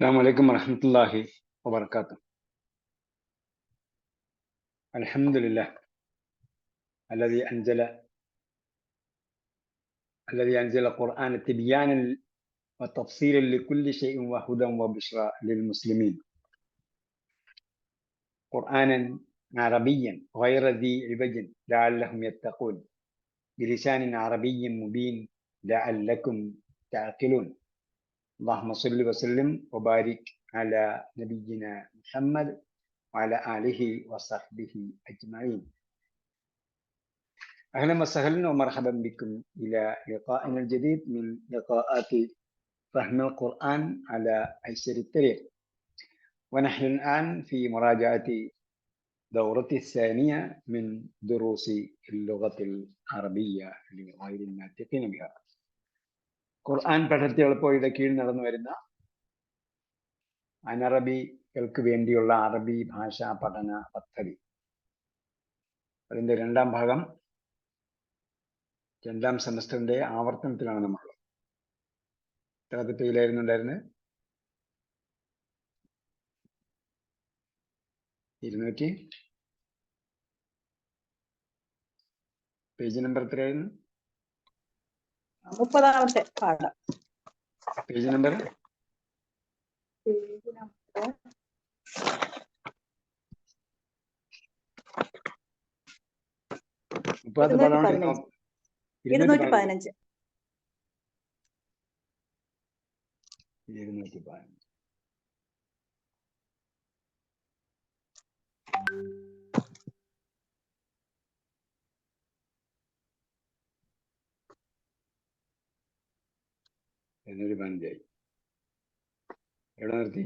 السلام عليكم ورحمة الله وبركاته. الحمد لله الذي أنزل القرآن تبيانا وتفصيلا لكل شيء وهدى وبشرى للمسلمين، قرآنا عربيا غير ذي عوج لعلهم يتقون بلسان عربي مبين لعلكم تعقلون. اللهم صل وسلم وبارك على نبينا محمد وعلى آله وصحبه أجمعين. أهلا وسهلا ومرحبا بكم إلى لقائنا الجديد من لقاءات فهم القرآن على أيسر الطريق، ونحن الآن في مراجعة دورة الثانية من دروس اللغة العربية لغير الناطقين بها. ഖുർആൻ പഠനത്തിൽ എളുപ്പവഴിയുടെ കീഴിൽ നടന്നു വരുന്ന അനറബികൾക്ക് വേണ്ടിയുള്ള അറബി ഭാഷാ പഠന പദ്ധതി, അതിൻ്റെ രണ്ടാം ഭാഗം രണ്ടാം സെമസ്റ്ററിന്റെ ആവർത്തനത്തിലാണ് നമ്മൾ. എത്രാമത്തെ പേജിലായിരുന്നു ഉണ്ടായിരുന്നത്? 200 പേജ് നമ്പർ എത്രയായിരുന്നു? 30ാമത്തെ പാഠം. Page number 215. എവിടെ നിർത്തി?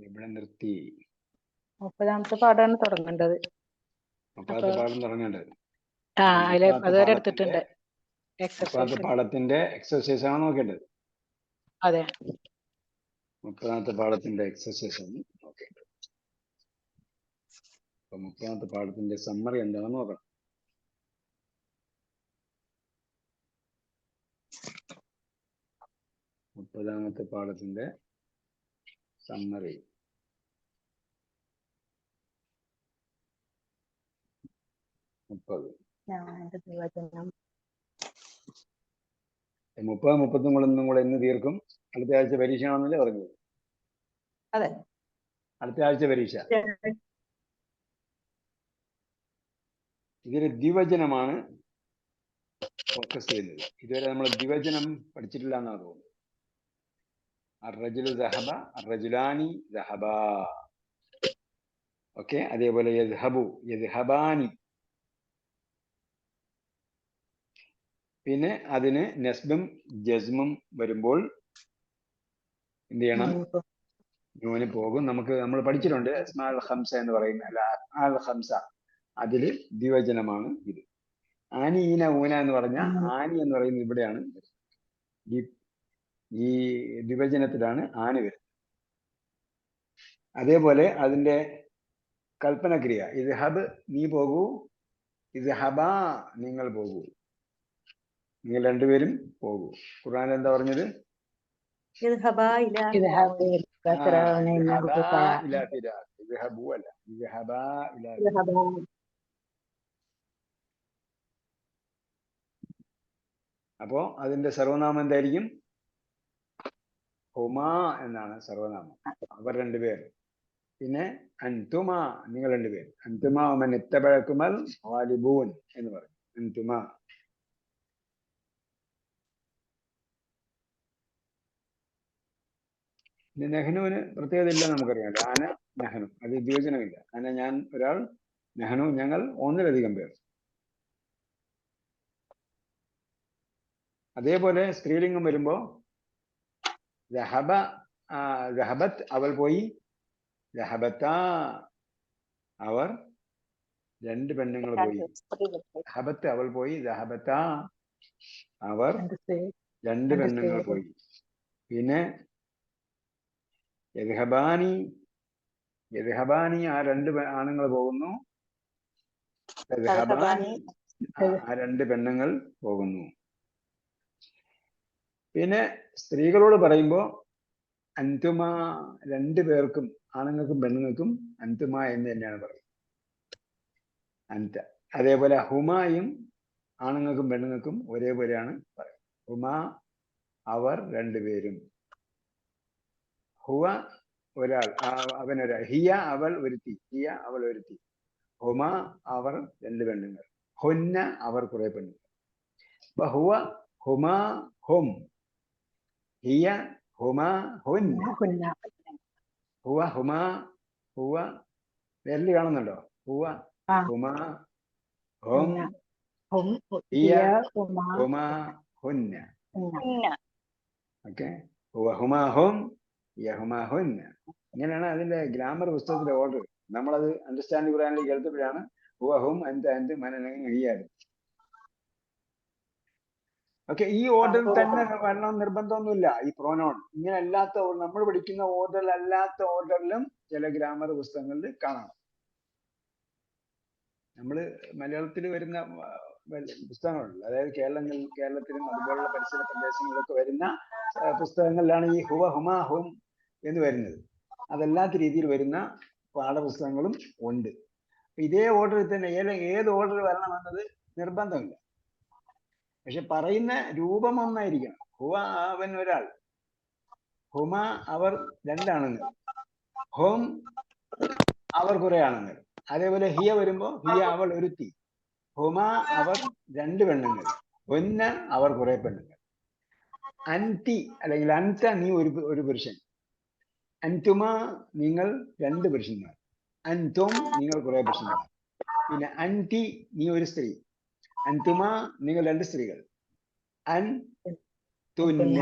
എവിടെ നിർത്തി? 30ാമത്തെ പാഠമാണ് തുടങ്ങേണ്ടത്. 30ാമത്തെ പാഠം തുടങ്ങേണ്ടത്. അതുവരെ എടുത്തിട്ടുണ്ട്. 30ാമത്തെ പാഠത്തിന്റെ എക്സർസൈസ് ആണ് നോക്കേണ്ടത്. അതെ, 30ാമത്തെ പാഠത്തിന്റെ എക്സർസൈസ് ആണ് നോക്കേണ്ടത്. അപ്പൊ 30ാമത്തെ പാഠത്തിന്റെ സമ്മറി എന്താണെന്ന് നോക്കണം. മുപ്പതാമത്തെ പാഠത്തിന്റെ സമ്മറി. മുപ്പതും 31 കൂടെ ഇന്ന് തീർക്കും. അടുത്ത ആഴ്ച പരീക്ഷ ആണെന്നല്ലേ പറഞ്ഞത്? അതെ, അടുത്ത ആഴ്ച പരീക്ഷ. ഇതൊരു ദ്വിവചനമാണ് ഫോക്കസ് ചെയ്യുന്നത്. ഇതുവരെ നമ്മൾ ദ്വിവചനം പഠിച്ചിട്ടില്ല എന്നാണ് തോന്നുന്നത്. അർറജുലു ദഹബ, അർറജുലാനി ദഹബ. ഓക്കെ, അതേപോലെ യദ്ഹബു, യദ്ഹബാനി. പിന്നെ അതിന് നസ്ബും ജസ്മും വരുമ്പോൾ എന്ത് ചെയ്യണം? നൂന് പോകും. നമ്മൾ പഠിച്ചിട്ടുണ്ട് അസ്മാൽ ഖംസ എന്ന് പറയുന്ന, അല്ല അൽ ഖംസ, അതില് ദ്വിവചനമാണ് ഇത്. ആനി ഈന ഊന എന്ന് പറഞ്ഞ ആനി എന്ന് പറയുന്നത് ഇവിടെയാണ്. ഈ ദ്വിവചനത്തിലാണ് ആനി വരുന്നത്. അതേപോലെ അതിന്റെ കൽപ്പനക്രിയ, ഇത് ഹബ് നീ പോകൂ, ഇത് ഹബാ നിങ്ങൾ പോകൂ, നിങ്ങൾ രണ്ടുപേരും പോകൂ. ഖുർആനിൽ എന്താ പറഞ്ഞത്? അപ്പോ അതിന്റെ സർവനാമം എന്തായിരിക്കും? ഹുമാ എന്നാണ് സർവനാമം, അവർ രണ്ടുപേർ. പിന്നെ അൻതുമ നിങ്ങൾ രണ്ടുപേർ. അൻതുമ മൻ ഇത്തബഅകുമൽ ഗാലിബൂൻ എന്ന് പറയും. അൻതുമ. നെഹ്നുവിന് പ്രത്യേകത ഇല്ല നമുക്കറിയാമല്ലോ. ആന നെഹ്നു, അത് ദ്വിവചനമില്ല. ആന ഞാൻ, ഒരാൾ, നെഹ്നു ഞങ്ങൾ, ഒന്നിലധികം പേർ. അതേപോലെ സ്ത്രീലിംഗം വരുമ്പോ ദഹബത്ത് അവൾ പോയി, ദഹബത്താ അവർ രണ്ട് പെണ്ണുങ്ങൾ പോയി. ദഹബത്ത് അവൾ പോയി, ദഹബത്താ അവർ രണ്ട് പെണ്ണുങ്ങൾ പോയി. പിന്നെ യദ്ഹബാനി, യദ്ഹബാനി ആ രണ്ട് ആണുങ്ങൾ പോകുന്നു. തദ്ഹബാനി ആ രണ്ട് പെണ്ണുങ്ങൾ പോകുന്നു. പിന്നെ സ്ത്രീകളോട് പറയുമ്പോൾ അന്തുമ, രണ്ടു പേർക്കും ആണുങ്ങൾക്കും പെണ്ണുങ്ങൾക്കും അന്തുമ എന്ന് തന്നെയാണ് പറയുന്നത്. അന്ത. അതേപോലെ ഹുമായും ആണുങ്ങൾക്കും പെണ്ണുങ്ങൾക്കും ഒരേപോലെയാണ് പറയുന്നത്. ഹുമാ അവർ രണ്ടുപേരും. ഹുവ ഒരാൾ, അവനൊരാൾ. ഹിയ അവൾ ഒരുത്തി. ഹിയ അവൾ ഒരുത്തി. ഹുമ അവർ രണ്ട് പെണ്ണുങ്ങൾ. ഹുന്ന അവർ കുറെ പെണ്ണുങ്ങൾ. അപ്പൊ ഹുവ ഹുമാ ഹും. ഹിയ ഹുമാ ഹുന്ന. ഹുവ ഹുമാ. ഹുവ വിരല് കാണുന്നുണ്ടോ? ഹുവ ഹുമാ ഹും ഹിയ ഹുമാ ഹുന്ന. ഓക്കെ. ഹുവ ഹുമാ ഹും ഹിയ ഹുമാ ഹുന്ന. ഇങ്ങനെയാണ് അതിന്റെ ഗ്രാമർ പുസ്തകത്തിലെ ഓർഡർ. നമ്മളത് അണ്ടർസ്റ്റാൻഡ് ഖുർആനിലേക്ക് എടുത്തപ്പോഴാണ് ഹുവ ഹും അന്ത അന്ത് മനല്ലെങ്കിൽ ഹിയാണ്. ഓക്കെ. ഈ ഓർഡറിൽ തന്നെ വരണം നിർബന്ധമൊന്നുമില്ല. ഈ പ്രോനോൺ ഇങ്ങനെ അല്ലാത്ത, നമ്മൾ പഠിക്കുന്ന ഓർഡറിൽ അല്ലാത്ത ഓർഡറിലും ചില ഗ്രാമർ പുസ്തകങ്ങളിൽ കാണാം. നമ്മൾ മലയാളത്തിൽ വരുന്ന പുസ്തകങ്ങളുണ്ട്, അതായത് കേരളത്തിലും അതുപോലുള്ള പരിസര പ്രദേശങ്ങളിലൊക്കെ വരുന്ന പുസ്തകങ്ങളിലാണ് ഈ ഹുവ ഹുമാ ഹും എന്ന് വരുന്നത്. അതല്ലാത്ത രീതിയിൽ വരുന്ന പാഠപുസ്തകങ്ങളും ഉണ്ട്. ഇതേ ഓർഡറിൽ തന്നെ ഏത് ഓർഡർ വരണമെന്നത് നിർബന്ധമില്ല. പക്ഷെ പറയുന്ന രൂപം ഒന്നായിരിക്കണം. ഹുവ അവൻ ഒരാൾ, ഹുമ അവർ രണ്ടാണുങ്ങൾ, ഹും അവർ കുറെ ആണുങ്ങൾ. അതേപോലെ ഹിയ വരുമ്പോ ഹിയ അവൾ ഒരുത്തി, ഹുമ അവർ രണ്ട് പെണ്ണുങ്ങൾ, ഹുന്ന അവർ കുറെ പെണ്ണുങ്ങൾ. അൻതി അല്ലെങ്കിൽ അൻത നീ ഒരു പുരുഷൻ, അൻതുമ നിങ്ങൾ രണ്ട് പുരുഷന്മാർ, അൻതും നിങ്ങൾ കുറെ പുരുഷന്മാർ. പിന്നെ അൻതി നീ ഒരു സ്ത്രീ, അൻതുമ നിങ്ങൾ രണ്ട് സ്ത്രീകൾ, അൻ തുന്ന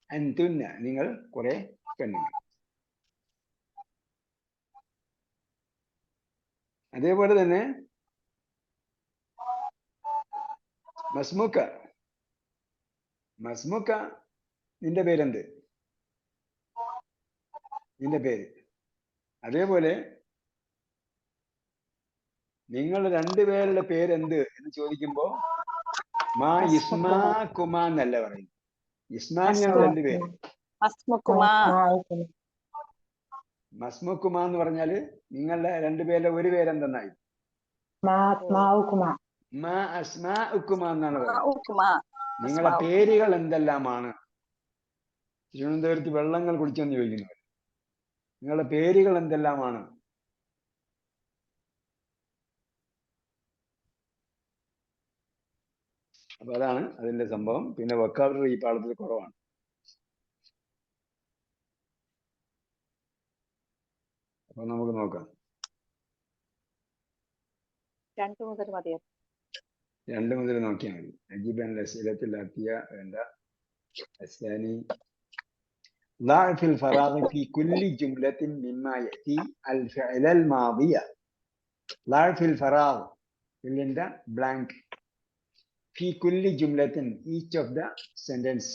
അൻതുന്ന നിങ്ങൾ കുറെ പെണ്ണുങ്ങൾ. അതേപോലെ തന്നെ മസ്മുക്ക, മസ്മുക്ക നിന്റെ പേരെന്ത്? നിന്റെ പേര്. അതേപോലെ നിങ്ങൾ രണ്ടുപേരുടെ പേരെന്ത് എന്ന് ചോദിക്കുമ്പോ മാ ഇസ്മാ കുമാ എന്നല്ല പറയും. ഇസ്മാനിയാണ് രണ്ടുപേര്. മസ്മുക്കുമ എന്ന് പറഞ്ഞാല് നിങ്ങളുടെ രണ്ടുപേരുടെ ഒരു പേരെന്തെന്നായി? മാ അസ്മാ ഉക്കുമ എന്നാണ് പറയുന്നത്. നിങ്ങളുടെ പേരുകൾ എന്തെല്ലാമാണ്? തിരുവനന്തപുരത്ത് വെള്ളങ്ങൾ കുടിച്ചെന്ന് ചോദിക്കുന്നു. നിങ്ങളുടെ പേരുകൾ എന്തെല്ലാമാണ്? അപ്പൊ അതാണ് അതിന്റെ സംഭവം. പിന്നെ വൊക്കാബുലറി ഈ പാഠത്തിൽ കുറവാണ്. അപ്പൊ നമുക്ക് നോക്കാം. 2 മുതൽ മതിയോ? 2 മുതൽ നോക്കിയാൽ മതി. അജീബൻ ലസീലത്തിലാക്കിയ വേണ്ട. അസ്സാനി ضع في الفراغ في كل جملة مما يأتي الفعل الماضي. ضع في الفراغ fill in the blank. في كل جملة each of the sentence.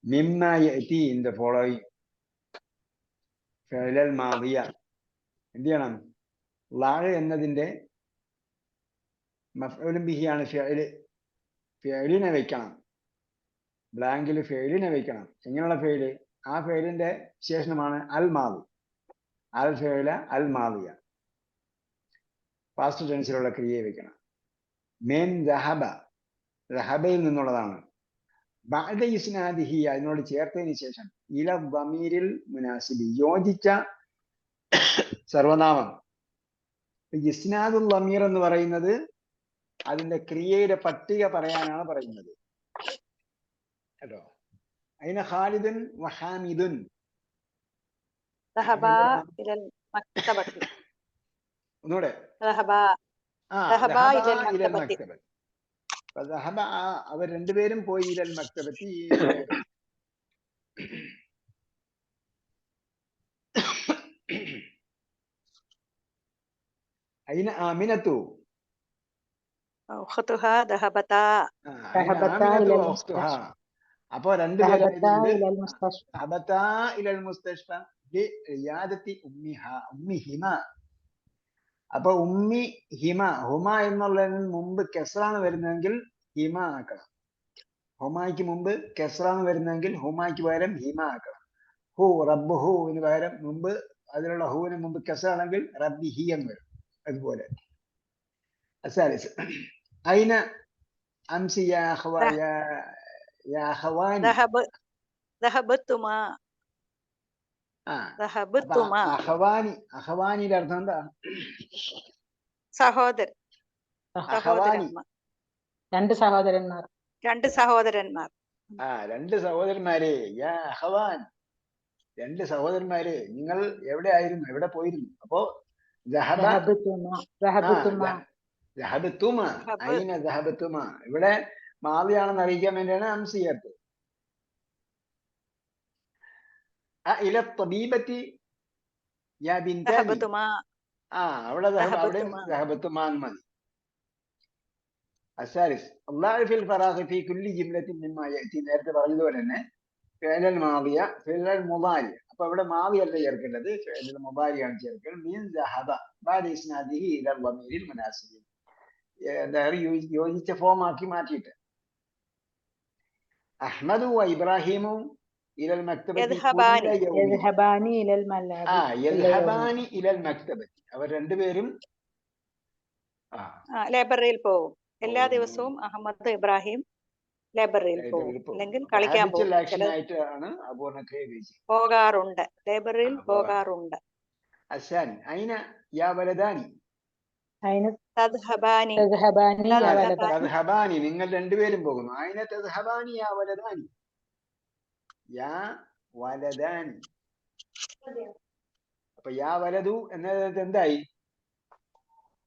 مما يأتي in the following. فعل الماضي എന്ത് ചെയ്യണം? ലാഴ് എന്നതിന്റെ മഫ്ഊലും ബിഹിയാണ് ഫിഅല്. ഫിഅലിനെ വെക്കണം. ബ്ലാങ്കിൽ ഫെയിലിനെ വെക്കണം. എങ്ങനെയുള്ള ഫെയില്? ആ ഫെയിലിന്റെ വിശേഷണമാണ് അൽ മാദി. അൽ ഫെയില അൽ മാദിയ. പാസ്റ്റ് ടെൻസിലുള്ള ക്രിയയെ വെക്കണം. മെൻ ദഹബ, ദഹബയിൽ നിന്നുള്ളതാണ്. ബഅദ ഇസ്നാദിഹി, അതിനോട് ചേർത്തതിന് ശേഷം ഇല ദമീരിൽ മുനാസിബി, യോജിച്ച സർവനാമം. ഇസ്നാദുൽ ദമീർ എന്ന് പറയുന്നത് അതിന്റെ ക്രിയയുടെ പട്ടിക പറയാനാണ് പറയുന്നത് കേട്ടോ. അയിന ഖാലിദുൻ വഹാമിദുൻ. ഒന്നുകൂടെ. അവർ രണ്ടുപേരും പോയി ഇലൽ മക്തബത്തി. അയിന ആമിനത്തു. അപ്പൊ രണ്ടുപേരും അപ്പൊ ഉമ്മി ഹിമ, ഹുമ എന്നുള്ളതിന് മുമ്പ് കെസ്റാണ് വരുന്നതെങ്കിൽ ഹിമ ആക്കണം. ഹുമായ്ക്ക് മുമ്പ് കെസ്റാണ് വരുന്നതെങ്കിൽ ഹുമായ്ക്ക് പകരം ഹിമ ആക്കണം. ഹു റബ്ബ് ഹുവിന് പകരം മുമ്പ് അതിലുള്ള ഹുവിന് മുമ്പ് കെസ്റാണെങ്കിൽ റബ്ബി ഹി എന്ന് വരും. അതുപോലെ അയിന അംസി യാ അഖവാനി. ദഹബത്തുമാ. അഖവാനിയുടെ അർത്ഥം എന്താ? സഹോദരൻ, അഖവാനി, രണ്ട് സഹോദരന്മാർ. രണ്ട് സഹോദരന്മാർ. രണ്ട് സഹോദരന്മാരെ. യാ അഖവാൻ, രണ്ട് സഹോദരന്മാരെ, നിങ്ങൾ എവിടെ ആയിരുന്നു, എവിടെ പോയിരുന്നു? അപ്പോ ഇവിടെ മാവിയാണെന്ന് അറിയിക്കാൻ വേണ്ടിയാണ് അംസി ചേർത്തത്. ഇല തബീബത്തി യാ ബിൻതാനി. അവിടെ അവിടെയും ദഹബത്തുമാ എന്ന് മതി. അസാലിസ് അല്ലാഹു ഫിൽ ഫറാഖി ഫീ കുല്ലി ജിംലത്തിൻ മിമ്മാ യഅതി. നേരത്തെ പറഞ്ഞതുപോലെ തന്നെ ഫിഅലൽ മാദിയ ഫിഅലൽ മുദാരി. അപ്പൊ ഇവിടെ മാദി അല്ല ചേർക്കേണ്ടത്, ഫിഅലൽ മുദാരിയാണ് ചേർക്കേണ്ടത്. മീൻ ദഹബ ബഅദ ഇസ്നാദിഹി ഇല ളമീരിൽ മുനാസിബ്. യോജിച്ച ഫോം ആക്കി മാറ്റിയിട്ട് അഹ്മദു വ ഇബ്രാഹിമു ഇലൽ മക്തബത്തി കുല്ല യൗമി. യദ്ഹബാനി ഇലൽ മക്തബത്തി. അവർ രണ്ടുപേരും ലൈബ്രറിയിൽ പോകും. എല്ലാ ദിവസവും അഹമ്മദ് ഇബ്രാഹിം ലൈബ്രറിയിൽ പോകും, അല്ലെങ്കിൽ കളിക്കാൻ പോകും. പോകാറുണ്ട്, ലൈബ്രറിയിൽ പോകാറുണ്ട്. അയിന യാ വലദാനി. തദ്ഹബാനി, നിങ്ങൾ രണ്ടുപേരും പോകുന്നു. അയിന തദ്ഹബാനി യാ വലദാനി. യാ വലദാനി. അപ്പൊ യാ വലതു എന്നത് എന്തായി?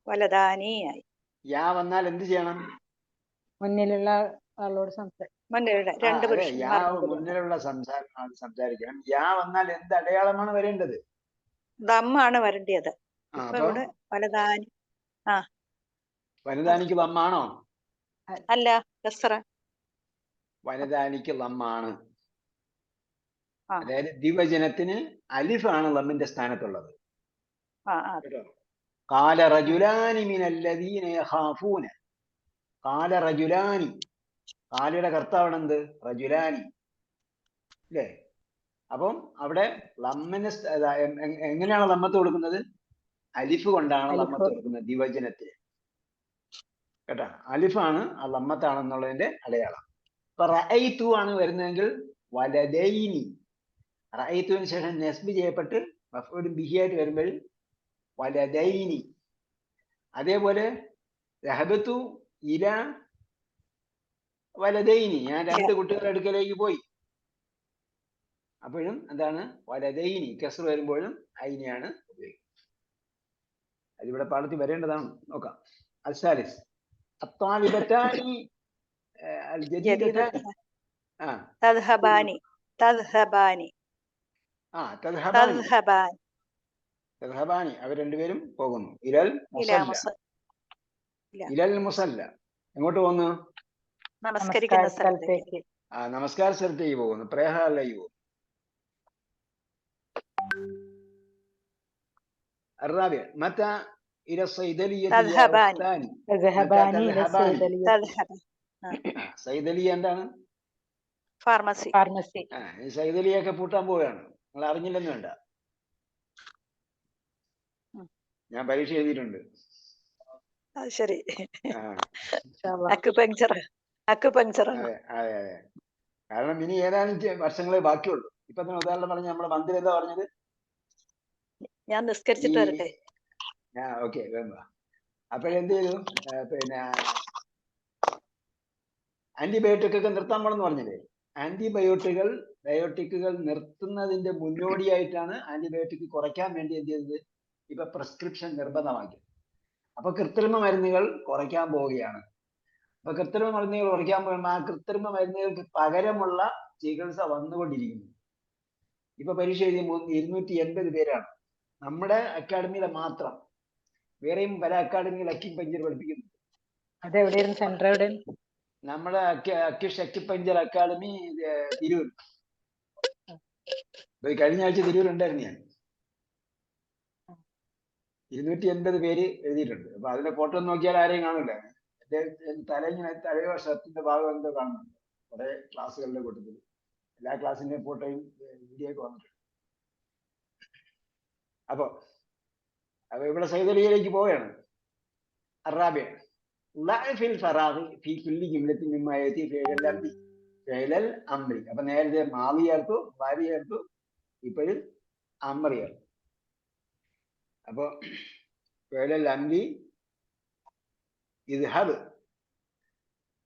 വലദാനിയായി. യാ വന്നാൽ എന്ത് ചെയ്യണം? മുന്നിലുള്ള ആളോട് മുന്നിലുള്ള സംസാരിക്കണം. യാ വന്നാൽ എന്ത് അടയാളമാണ് വരേണ്ടത്? ദമ്മാണ് വരേണ്ടത്. വലദാനി. വലദാനിക്ക് ദമ്മാണോ? അല്ല, കസ്റ. വലദാനിക്ക് ദമ്മാണ്. അതായത് ദ്വിവചനത്തിന് അലിഫാണ് ലമ്മിന്റെ സ്ഥാനത്തുള്ളത്. ഖാല റജുലാനി മിനല്ലദീന യഖാഫൂന. ഖാല റജുലാനി. ഖാലയുടെ കർത്താവാണ് എന്ത്? റജുലാനി, അല്ലേ? അപ്പം അവിടെ ലമ്മിന് എങ്ങനെയാണ് ലമ്മത്ത് കൊടുക്കുന്നത്? അലിഫ് കൊണ്ടാണ് ലമ്മത്ത് കൊടുക്കുന്നത് ദ്വിവചനത്തിന്. കേട്ടോ, അലിഫാണ് ആ ലമ്മത്താണെന്നുള്ളതിന്റെ അടയാളം. ഇപ്പൊ റഅയ്തു ആണ് വരുന്നതെങ്കിൽ വലദൈനി. റഅയ്തുവിന് ശേഷം നസ്ബ് ചെയ്യപ്പെട്ട് മഫ്ഊലുൻ ബിഹി ആയിട്ട് വരുമ്പോൾ വലദൈനി. അതേപോലെ ദഹബതു ഇല വലദൈനി, ഞാൻ രണ്ട് കുട്ടികളുടെ അടുക്കലേക്ക് പോയി. അപ്പോഴും എന്താണ്? വലദൈനി. കസ്ർ വരുമ്പോഴും ഐനിയാണ് ഉപയോഗിക്കുന്നത്. അതിവിടെ പാഠത്തിൽ വരേണ്ടതാണ്. നോക്കാം. അൽസാലിസ് അത്താലിബത്താനി അൽജദീദത്താനി. തദ്ഹബാനി. തദ്ഹബാനി. തദ്ഹബാനി. അവർ രണ്ടുപേരും പോകുന്നു. ഇലൽ മുസല്ല. ഇലൽ മുസല്ല. എങ്ങോട്ട് പോകുന്നു? നമസ്കരിക്കുന്ന സ്ഥലത്തേക്ക്. നമസ്കാര സ്ഥലത്തേക്ക് പോകുന്നു. പ്രേഹാലയ്ക്ക് പോകുന്നു. الرابع متى إلى الصيدلية തദ്ഹബാനി. സൈദലിയ എന്താണ്? ഫാർമസി. ഈ സൈദലിയൊക്കെ പൂട്ടാൻ പോവുകയാണ്. നിങ്ങൾ അറിഞ്ഞില്ലെന്ന് വേണ്ട. ഞാൻ പരീക്ഷ എഴുതിയിട്ടുണ്ട്. ശരി. അക്കുപങ്ചർ. അതെ. കാരണം ഇനി ഏതാനും വർഷങ്ങളെ ബാക്കിയുള്ളൂ. ഇപ്പൊ തന്നെ ഉദാഹരണം പറഞ്ഞ നമ്മുടെ മന്ത്രി എന്താ പറഞ്ഞത്? ഞാൻ നിസ്കരിച്ചിട്ട് വരട്ടെ. ഓക്കെ, അപ്പോഴെന്ത് ചെയ്തു? പിന്നെ ആന്റിബയോട്ടിക് ഒക്കെ നിർത്താൻ പോണെന്ന് പറഞ്ഞില്ലേ? ബയോട്ടിക്കുകൾ നിർത്തുന്നതിന്റെ മുന്നോടിയായിട്ടാണ് ആന്റിബയോട്ടിക് കുറയ്ക്കാൻ വേണ്ടി എന്ത് ചെയ്തത്? ഇപ്പൊ പ്രിസ്ക്രിപ്ഷൻ നിർബന്ധമാക്കി. അപ്പൊ കൃത്രിമ മരുന്നുകൾ കുറയ്ക്കാൻ പോവുകയാണ്. അപ്പൊ കൃത്രിമ മരുന്നുകൾ കുറയ്ക്കാൻ പോകുമ്പോൾ ആ കൃത്രിമ മരുന്നുകൾക്ക് പകരമുള്ള ചികിത്സ വന്നുകൊണ്ടിരിക്കുന്നു. ഇപ്പൊ പരീക്ഷ എഴുതിയ 280 പേരാണ് നമ്മുടെ അക്കാഡമിയിലെ മാത്രം. വേറെയും പല അക്കാഡമികൾ അക്യുപഞ്ചർ പഠിപ്പിക്കുന്നു. അതെവിടെയായിരുന്നു? സെന്റർ എവിടെ? നമ്മുടെ അക്യുപഞ്ചർ അക്കാഡമി തിരൂർ. കഴിഞ്ഞ ആഴ്ച തിരൂർ ഉണ്ടായിരുന്നു ഞാൻ. 280 പേര് എഴുതിയിട്ടുണ്ട്. അപ്പൊ അതിന്റെ ഫോട്ടോ നോക്കിയാൽ ആരെയും കാണില്ല. എന്റെ തലയിങ്ങനെ തലയോ ഷർട്ടിന്റെ ഭാഗം എന്തോ കാണുന്നുണ്ട് കുറെ ക്ലാസ്സുകളുടെ കൂട്ടത്തിൽ. എല്ലാ ക്ലാസ്സിന്റെയും ഫോട്ടോയും വീഡിയോ ഒക്കെ വന്നിട്ടുണ്ട്. അപ്പൊ ഇവിടെ സൈതലിയിലേക്ക് പോവുകയാണ്. അറാബിയ ഫിൽ ഫറാഖി ഫി കുല്ലി ജുംലത്തിൻ മിമ്മാ യഅതി ഫിഅൽ അംരി ഫിഅൽ അംരി. അപ്പൊ നേരത്തെ മാളി ചേർത്തു, ഭാര്യ ചേർത്തു, ഇപ്പോഴും അമറി ചേർത്തു. അപ്പൊ ഫിഅൽ അംരി ഇദ്ഹബ്,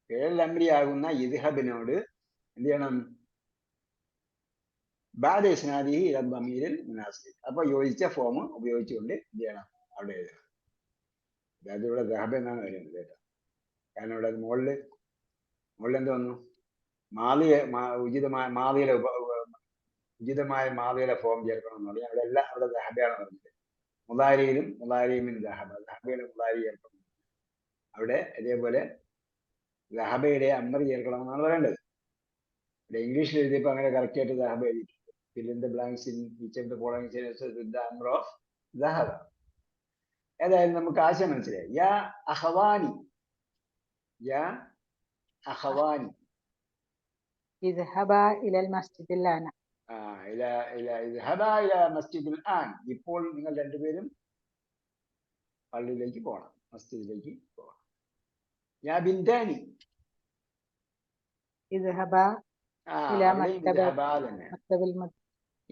ഫിഅൽ അംരി ആകുന്ന ഇദ്ഹബിനോട് എന്ത് ചെയ്യണം? ബാദ ഇസ്നാദിഹി ഇല ദമീരിൽ മുനാസിബ്. അപ്പൊ യോജിച്ച ഫോം ഉപയോഗിച്ചുകൊണ്ട് എന്ത് ചെയ്യണം? അവിടെ എഴുതണം. അതായത് ഇവിടെ ദഹബ് എന്നാണ് വരുന്നത് കേട്ടോ. കാരണം ഇവിടെ മുകളിൽ എന്ത് വന്നു? മാളിയെ ഉചിതമായ മാളിയുടെ ഫോം ചേർക്കണം എന്ന് പറഞ്ഞാൽ അവിടെ എല്ലാം അവിടെ ദഹബയാണ് പറഞ്ഞത്. മുദാരിയിലും മുദാരിയുമിൻ ദഹബ, ദഹബയുടെ മുദാരി ചേർക്കണം. അവിടെ അതേപോലെ ദഹബയുടെ അമർ ചേർക്കണമെന്നാണ് പറയേണ്ടത്. ഇവിടെ ഇംഗ്ലീഷിൽ എഴുതിയപ്പോൾ അങ്ങനെ കറക്റ്റ് ആയിട്ട് ദഹബ എഴുതിയിട്ടുണ്ട്. fill in the blanks in each of the following sentences with the amr of ദഹബ. ഏതായാലും നമുക്ക് ആശയം മനസ്സിലായി. യാ അഖവാനി, യാ അഖവാനി ഇദ്ഹബ ഇലൽ മസ്ജിദിൽ ആന. ഇദ്ഹബ ഇല മസ്ജിദിൽ ആൻ. ഇപ്പോൾ നിങ്ങൾ രണ്ടുപേരും പള്ളിയിലേക്ക് പോകണം, മസ്ജിദിലേക്ക് പോകണം. യാ ബിന്താനി ഇദ്ഹബ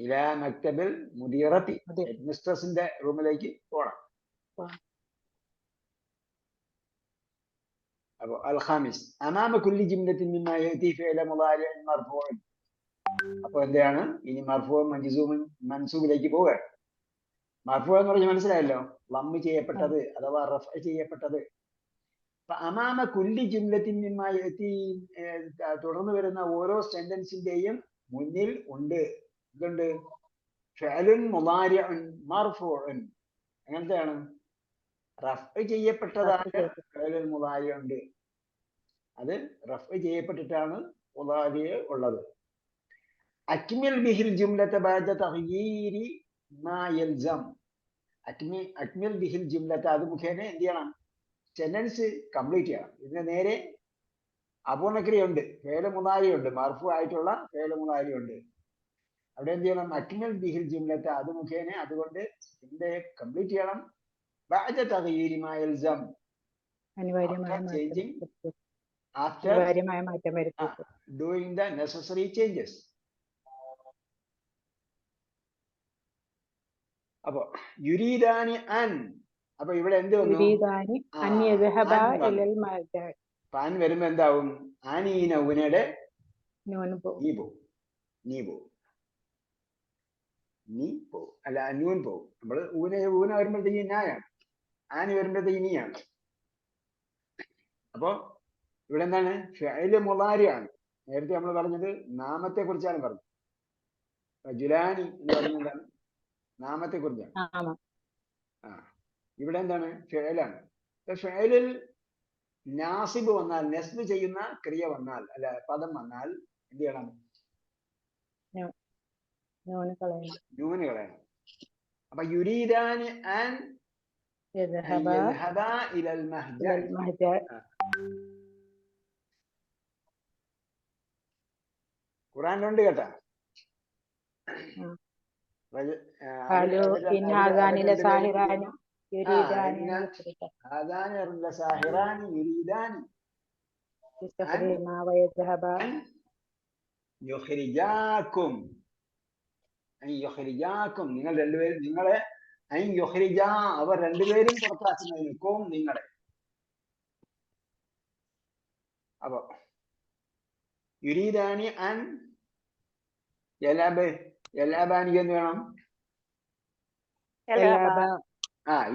ഇല മക്തബിൽ മുദീറത്തി, ഹെഡ് മിസ്ട്രസിന്റെ റൂമിലേക്ക് പോകണം. അപ്പൊ അൽഖാമിസ് അമാമ കുല്ലി ജിംലത്തിൻ മിമ്മാ യഅതി ഫിഅല മുളാരിഇൻ മർഫൂഉൻ. അപ്പൊ എന്താണ്? ഇനി മർഫൂഉം മജ്സൂമും മൻസൂബിലേക്ക് പോവുക. മർഫൂ എന്ന് പറഞ്ഞാൽ മനസ്സിലായല്ലോ, ലം ചെയ്യപ്പെട്ടത് അഥവാ റഫ്അ ചെയ്യപ്പെട്ടത്. അമാമ കുല്ലി ജിംലത്തിൻ മിമ്മാ യഅതി, തുടർന്ന് വരുന്ന ഓരോ സെന്റൻസിന്റെയും മുന്നിൽ ഉണ്ട് ഇതുണ്ട് ഫഅലുൻ മുളാരിഉൻ മർഫൂഉൻ. അങ്ങനത്തെയാണ് റഫ്അ ചെയ്യപ്പെട്ടതായ ഫഅലുൽ മുളാരി ഉണ്ട്. അത് റഫ്അ ചെയ്യപ്പെട്ടിട്ടാണ് മുളാരി ഉള്ളത്. അക്മിൽ ബിഹിൽ ജുംലത ബഅദ തഗ്യീരി മാ യൽസം. അക്മിൽ ബിഹിൽ ജുംലത, അത് മുഖേന എന്ത് ചെയ്യണം? സെന്റൻസ് കംപ്ലീറ്റ് ചെയ്യണം. ഇതിന് നേരെ അപൂർണക്രിയുണ്ട്, ഫേല മുളാരിയുണ്ട്, മർഫു ആയിട്ടുള്ള ഫേല മുളാരിയുണ്ട്. അവിടെ എന്ത് ചെയ്യണം? അക്മിൽ ബിഹിൽ ജുംലത, അത് മുഖേന അതുകൊണ്ട് ഇതിന്റെ കംപ്ലീറ്റ് ചെയ്യണം. ബഅദ തഗ്യീരി മാ യൽസം, അനിവാര്യമായ മാറ്റം വരുത്തി. doing the necessary changes. അപ്പൊ യുരീദാനി അൻ, അപ്പൊ ഇവിടെ എന്ത് വന്നു? പാൻ വരുമ്പോ എന്താവും? ആനീന ഊനയുടെ നീ പോവും, അല്ല അന്യൂൻ പോവും. നമ്മള് ഊന വരുമ്പോഴത്തേക്ക് ഞാനാണ്, ആനി വരുമ്പോഴത്തേക്ക് നീയാണ്. അപ്പൊ ഇവിടെ എന്താണ്? ഫിഅല് മുളാരിയാണ്. നേരത്തെ നമ്മൾ പറഞ്ഞത് നാമത്തെ കുറിച്ചാണ് പറഞ്ഞത്. ജുലാനി എന്ന് പറയുന്നത് എന്താണ്? നാമത്തെ കുറിച്ചാണ്. ഇവിടെ എന്താണ്? ഫിഅലാണ്. ഫിഅലിൽ നാസിബ് വന്നാൽ, നസ്ബ് ചെയ്യുന്ന ക്രിയ വന്നാൽ, അല്ല പദം വന്നാൽ എന്ത് ചെയ്യണം? നൂന് കളയണം. അപ്പൊ യുരീദാനി അൻ യദ്ഹബ ഇലൽ മഹ്ജ. ഖുർആനിലുണ്ട് കേട്ടാ. നിങ്ങൾ രണ്ടുപേരും, നിങ്ങളെ അവർ രണ്ടുപേരും പുറത്താക്കുന്നതിനും നിങ്ങളെ. അപ്പൊ യുരീദാനി അൻ യലഅബാനി എന്ന് വേണം.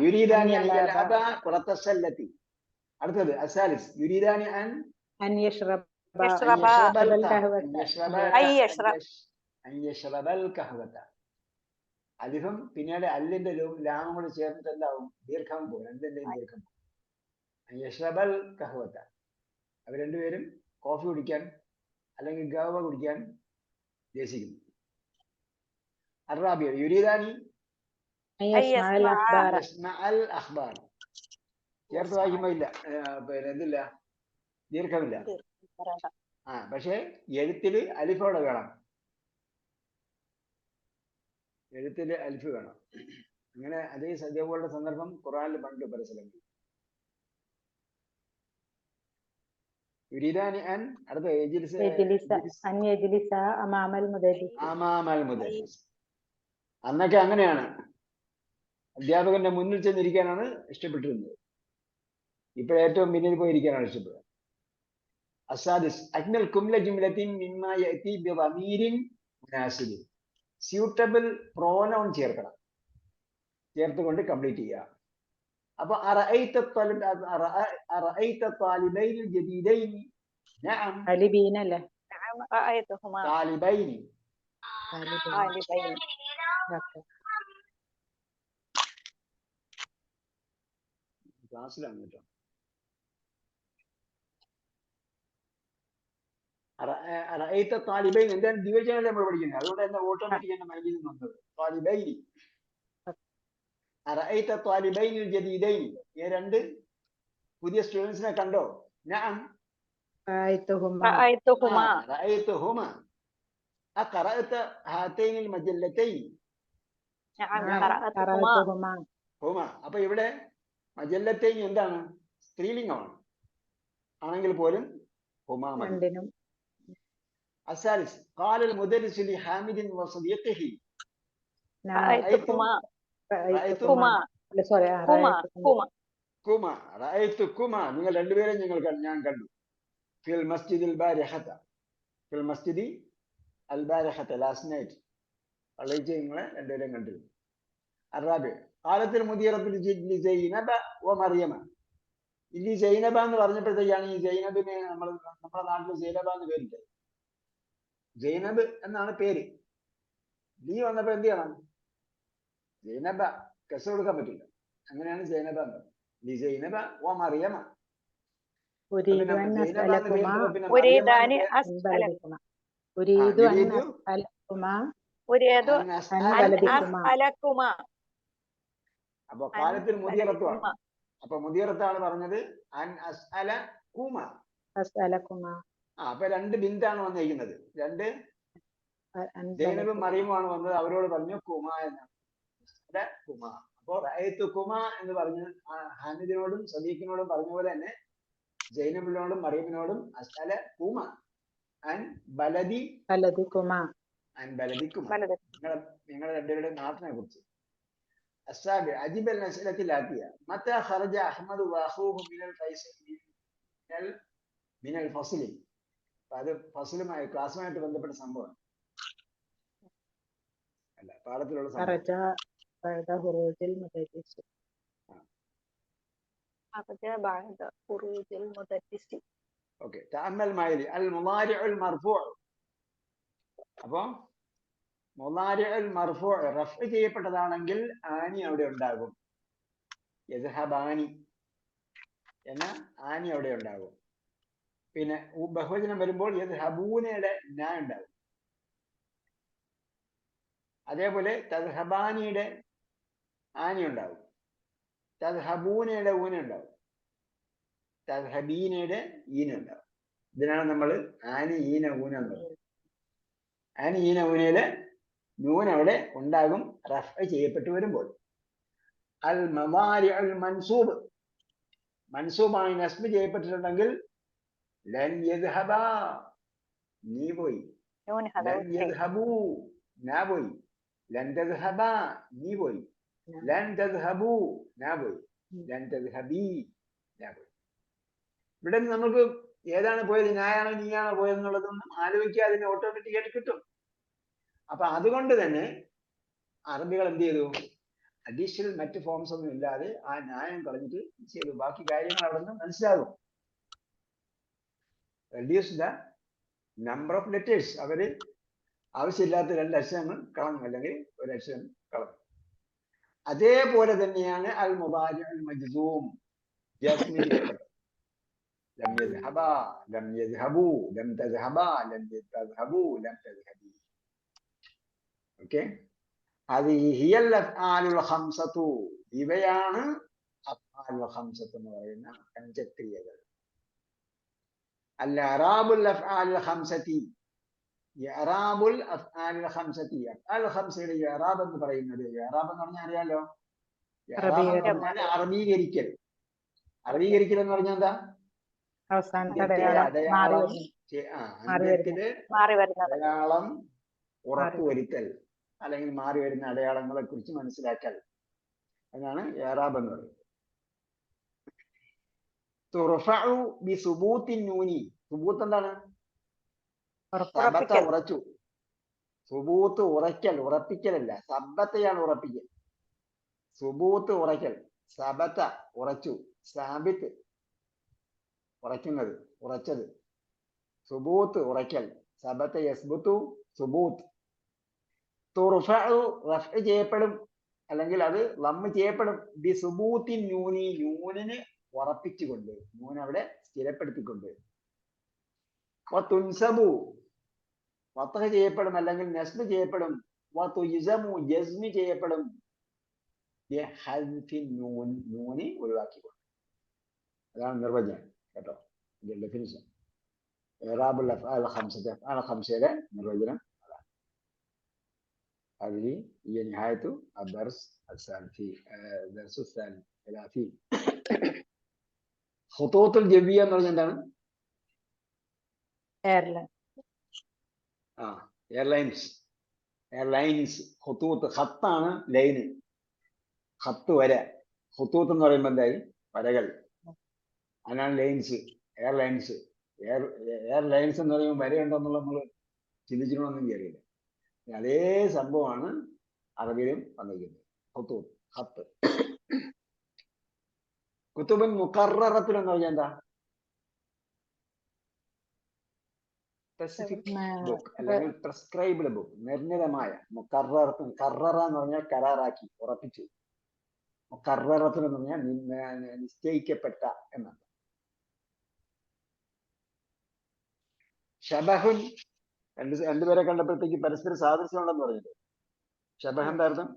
യുരീദാനി അൻ യലഅബ ഖുറത്തസല്ലതി. അടുത്തത് അസാലിസ് യുരീദാനി അൻ യശ്റബൽ കഹ്വത. അലിഫും പിന്നീട് അല്ലിന്റെ ലാമും കൂടെ ചേർന്നിട്ട് എന്താവും? ദീർഘം പോകും, എന്തിന്റെയും ദീർഘം പോകും. യശ്റബൽ കഹ്വത. അവർ രണ്ടുപേരും കോഫി കുടിക്കാൻ അല്ലെങ്കിൽ ഗവ കുടിക്കാൻ ഉദ്ദേശിക്കുന്നു. അറാബിയ യുരീദാനി യസ്മഅൽ അഖ്ബാർ. ചേർത്ത് വായിക്കുമ്പോ ഇല്ല, പിന്നെ എന്തില്ല, ദീർഘമില്ല. പക്ഷെ എഴുത്തില് അലിഫോടെ വേണം, എഴുത്തില് അലിഫ് വേണം. അങ്ങനെ അതേപോലുള്ള സന്ദർഭം ഖുർആനിൽ പണ്ട് പല സ്ഥലങ്ങളിൽ. യുരീദാനി അൻ, അടുത്ത അമാമൽ മുദരിസ്. അന്നൊക്കെ അങ്ങനെയാണ്, അധ്യാപകന്റെ മുന്നിൽ ചെന്നിരിക്കാനാണ് ഇഷ്ടപ്പെട്ടിരുന്നത്. ഇപ്പൊ ഏറ്റവും പിന്നിൽ പോയിരിക്കാനാണ് ഇഷ്ടപ്പെടുന്നത്. അസാദിസ് അജ്മൽ കുംല ജുംലത്തിൻ മിമ്മാ യഅതി ബിളമീരിൻ മുനാസിബിൻ. സ്യൂട്ടബിൾ പ്രോനൗൺ ചേർക്കണം, ചേർത്തുകൊണ്ട് കംപ്ലീറ്റ് ചെയ്യുക. അപ്പൊ അറഅയ്ത ത്വാലിബൈനി ജദീദൈനി. നഅം താലിബീൻ അല്ലേ? നഅം റഅയ്തുഹുമാ. താലിബൈനി. താലിബൈനി. ക്ലാസ്സിലാണ് കേട്ടോ. അറഅയ്ത ത്വാലിബൈൻ എന്താണ് ദ്വിവചനമല്ലേ നമ്മൾ പഠിക്കുന്നത്, അതുകൊണ്ട് തന്നെ ഓട്ടോമാറ്റിക് എന്റെ മൈൻഡിൽ നിന്ന് വന്നത് ത്വാലിബൈനി. അറഅയ്ത ത്വാലിബൈനിൽ ജദീദൈനി, ഈ രണ്ട് പുതിയ സ്റ്റുഡൻസിനെ കണ്ടോ? നഅം റഅയ്തുഹുമാ. റഅയ്തുഹുമാ. അഖറഅത ഹാതൈനിൽ മജല്ലതൈൻ. നഅം ഖറഅതുഹുമാ. ഹുമാ. അപ്പൊ ഇവിടെ മജല്ലതൈൻ എന്താണ്? സ്ത്രീലിംഗമാണ്, ആണെങ്കിൽ പോലും ഹുമാ മതി. അസാലിസ് ഖാലൽ മുദരിസു ലി ഹാമിദിൻ വസദീഖിഹി. റഅയ്തുഹുമാ. റഅയ്തുകുമാ, നിങ്ങൾ രണ്ടുപേരെയും ഞാൻ കണ്ടു. ഫിൽ മസ്ജിദിൽ ബാരിഹത, ഫിൽ മസ്ജിദി അൽ ബാരിഹത, ലാസ്റ്റ് നൈറ്റ് പള്ളിയിൽ നിങ്ങളെ രണ്ടുപേരെയും കണ്ടിരുന്നു. അറാബി ഖാലത്തിൽ മുദീറത്തുൽ ലി സൈനബ വ മറിയമ. ഇല്ലി സൈനബ എന്ന് പറഞ്ഞപ്പോഴത്തേക്കാണ് ഈ സൈനബിനെ നമ്മുടെ നാട്ടിൽ സൈനബ എന്ന് പേരില്ല. സൈനബ് എന്നാണ് പേര്. ലീ വന്നപ്പോ എന്ത് ചെയ്യണം? സൈനബ കെസ് കൊടുക്കാൻ പറ്റില്ല, അങ്ങനെയാണ് സൈനബ എന്ന് പറഞ്ഞത്. ലി സൈനബ വ മറിയമ. അപ്പൊ കാലത്തിൽ മുദീറത്തുമാണ്. അപ്പൊ മുദീറത്താണ് പറഞ്ഞത് അൻ അസ്അല കുമ. അപ്പൊ രണ്ട് ബിന്ദാണ് വന്നിരിക്കുന്നത്, രണ്ട് സൈനബും മറിയമാണ് വന്നത്. അവരോട് പറഞ്ഞു കുമ എന്നാണ്, കുമ. അപ്പോ റഅയ്തു കുമ എന്ന് പറഞ്ഞ് ഹാമിദിനോടും സദീഖിനോടും പറഞ്ഞ പോലെ തന്നെ സൈനബിനോടും മറിയമിനോടും അസ്അല കുമ അൻ ബലദി കുമ, അൻ ബലദി കുമ, നിങ്ങളുടെ രണ്ടുപേരുടെ നാട്ടിനെ കുറിച്ച്. അസ്സാബി അജിബൽ നസ്ലത്തിൽ ആത്തിയ മത്താ ഖറജ അഹ്മദ് വഅഖൂഹു മിനൽ ഫസ്ലി. അത് ഫസ്ലുമായി ക്ലാസ്സുമായിട്ട് ബന്ധപ്പെട്ട സംഭവമാണ്, അല്ല പാഠത്തിലുള്ള സംഭവം. ഓക്കെ. തഅമ്മൽ മഅലി അൽ മുളാരിഉൽ മർഫൂഉ. അപ്പോ മുളാരിഉൽ മർഫൂഉ റഫ്ഉ ചെയ്യപ്പെട്ടതാണെങ്കിൽ ആനി അവിടെ ഉണ്ടാകും. യദ്ഹബാനി എന്ന ആനി അവിടെ ഉണ്ടാകും. പിന്നെ ബഹുവചനം വരുമ്പോൾ യദ്ഹബൂനയുടെ ന ഉണ്ടാകും. അതേപോലെ തദ്ഹബാനിയുടെ ആനി ഉണ്ടാകും, തദ്ഹബൂനയുടെ ഊന ഉണ്ടാകും, തദ്ഹബീനയുടെ ഈന ഉണ്ടാകും. ഇതിനാണ് നമ്മൾ ആനി ഈന ഊന എന്ന് പറയുന്നത്. ആനി ഈന ഊനയില് നൂൻ അവിടെ ഉണ്ടാകും റഫ്അ ചെയ്യപ്പെട്ടു വരുമ്പോൾ. അൽ മവാരിഉൽ മൻസൂബ്, മൻസൂബായി നസ്ബ് ചെയ്യപ്പെട്ടിട്ടുണ്ടെങ്കിൽ ലൻ യദ്ഹബാ, നീ പോയി. ലൻ യദ്ഹബൂ, നാ പോയി. ലൻ തദ്ഹബാ, നീ പോയി. ലൻ തദ്ഹബൂ, നാ പോയി. ലൻ തദ്ഹബീ, നാ പോയി. ഇവിടെ നമുക്ക് ഏതാണ് പോയത്, ഞാനാണോ നീയാണോ പോയതെന്നുള്ളതൊന്നും ആലോചിക്കാതെ അതിന് ഓട്ടോമാറ്റിക്കായിട്ട് കിട്ടും. അപ്പൊ അതുകൊണ്ട് തന്നെ അറബികൾ എന്ത് ചെയ്തു? അഡീഷണൽ മറ്റ് ഫോംസ് ഒന്നും ഇല്ലാതെ ആ ന്യായം കളഞ്ഞിട്ട് ചെയ്തു. ബാക്കി കാര്യങ്ങൾ അവിടെ നിന്ന് മനസ്സിലാകും. Reduce the number of letters. അവര് ആവശ്യമില്ലാത്ത രണ്ട് അക്ഷരങ്ങൾ കളഞ്ഞു, അല്ലെങ്കിൽ ഒരു അക്ഷരം കളഞ്ഞു. അതേപോലെ തന്നെയാണ് അൽ മുദാരിഉൽ മജ്സൂം, ജസ്മ് ചെയ്യപ്പെട്ടത്. ലം യദ്ഹബാ, ലം യദ്ഹബൂ, ലം തദ്ഹബാ, ലം തദ്ഹബൂ, ലം തദ്ഹബീ. ഓക്കെ. ഇവയാണ് അഫ്ആലുൽ ഖംസത്ത് എന്ന് പറയുന്ന പഞ്ചക്രിയകൾ. അൽ-ഇഅറാബുൽ അഫ്ആലുൽ ഖംസത്തി, ഇഅറാബുൽ അഫ്ആലുൽ ഖംസത്തി, അഫ്ആലുൽ ഖംസയുടെ ഇഅറാബ് എന്ന് പറയുന്നത്, ഇഅറാബ് എന്ന് പറഞ്ഞാൽ അറിയാലോ, ഇഅറാബ് എന്ന് പറഞ്ഞാൽ അറബീകരിക്കൽ. അറബീകരിക്കൽ എന്ന് പറഞ്ഞാൽ എന്താ? അടയാളം ഉറപ്പുവരുത്തൽ, അല്ലെങ്കിൽ മാറി വരുന്ന അടയാളങ്ങളെ കുറിച്ച് മനസ്സിലാക്കൽ, എന്നാണ് ഇഅറാബ് എന്ന് പറയുന്നത്. തുർഫഉ ബിസുബൂത്തിൻ നൂനി, സുബൂത്ത് എന്താണ്? സബത, ഉറച്ചു. സുബൂത്ത് ഉറയ്ക്കൽ, ഉറപ്പിക്കലല്ല. സബത്തയാണ് ഉറപ്പിക്കൽ. സുബൂത്ത് ഉറയ്ക്കൽ, സബത ഉറച്ചു, സാബിത്ത് ഉറയ്ക്കുന്നത്, ഉറച്ചത്. സുബൂത്ത് ഉറയ്ക്കൽ, സബത യസ്ബുതു സുബൂത്ത്. തുർഫഉ റഫ്ഉ ചെയ്യപ്പെടും, അല്ലെങ്കിൽ അത് ലമ്മ് ചെയ്യപ്പെടും. ബി സുബൂത്തിൻ നൂനി, നൂനിന് ഉറപ്പിച്ചുകൊണ്ട്, നൂൻ അവിടെ സ്ഥിരപ്പെടുത്തിക്കൊണ്ട്. വതുൻസബു വത്ഹ് ചെയ്യപ്പെടും, അല്ലെങ്കിൽ നസ്ബ് ചെയ്യപ്പെടും. വതുജ്സമു ജസ്മ് ചെയ്യപ്പെടും. ബിഹദ്ഫിൻ നൂൻ, നൂനി ഒഴിവാക്കിക്കൊണ്ട്. അതാണ് നിർവചനം കേട്ടോ, ഡെഫിനിഷൻ. ഇഅറാബുൽ അഫ്ആൽ ഖംസത്ത്, അഫ്ആൽ ഖംസയുടെ നിർവചനം അതാണ്. هذه هي نهاية الدرس الثالث. الدرس الثلاثين. ഖുതൂത്തുൽ ജവിയ്യ എന്ന് പറഞ്ഞാൽ എന്താണ്? എയർലൈൻസ്. എയർലൈൻസ് ഖുതൂത്ത്, ഖത്താണ് ലൈന്, ഖത്ത് വര. ഖുതൂത്ത് എന്ന് പറയുമ്പോൾ എന്തായി? വരകൾ. അതിനാണ് ലൈൻസ്, എയർലൈൻസ്. എയർലൈൻസ് എന്ന് പറയുമ്പോൾ വരയുണ്ടോ എന്നുള്ള നമ്മൾ ചിന്തിച്ചിട്ടൊന്നും അറിയില്ല. അതേ സംഭവമാണ് അറബിയിലും വന്നിരിക്കുന്നത്. ഖുതൂത്ത്, ഖത്ത്. കുതുബുൻ മുഖററത്തുൻ എന്ന് പറഞ്ഞാൽ എന്താ? സ്പെസിഫിക് ബുക്ക്, അല്ലെങ്കിൽ പ്രിസ്ക്രൈബ്ഡ് ബുക്ക്, നിർണിതമായ. മുഖററത്തുൻ, ഖററ എന്ന് പറഞ്ഞാൽ കരാറാക്കി, ഉറപ്പിച്ചു. മുഖററത്തുൻ എന്ന് പറഞ്ഞാൽ നിശ്ചയിക്കപ്പെട്ട എന്നാണ്. ഷബഹുൻ, രണ്ടുപേരെ കണ്ടപ്പോഴത്തേക്ക് പരസ്പര സാദൃശ്യം ഉണ്ടെന്ന് പറഞ്ഞിട്ട്. ഷബഹ് എന്താ അർത്ഥം?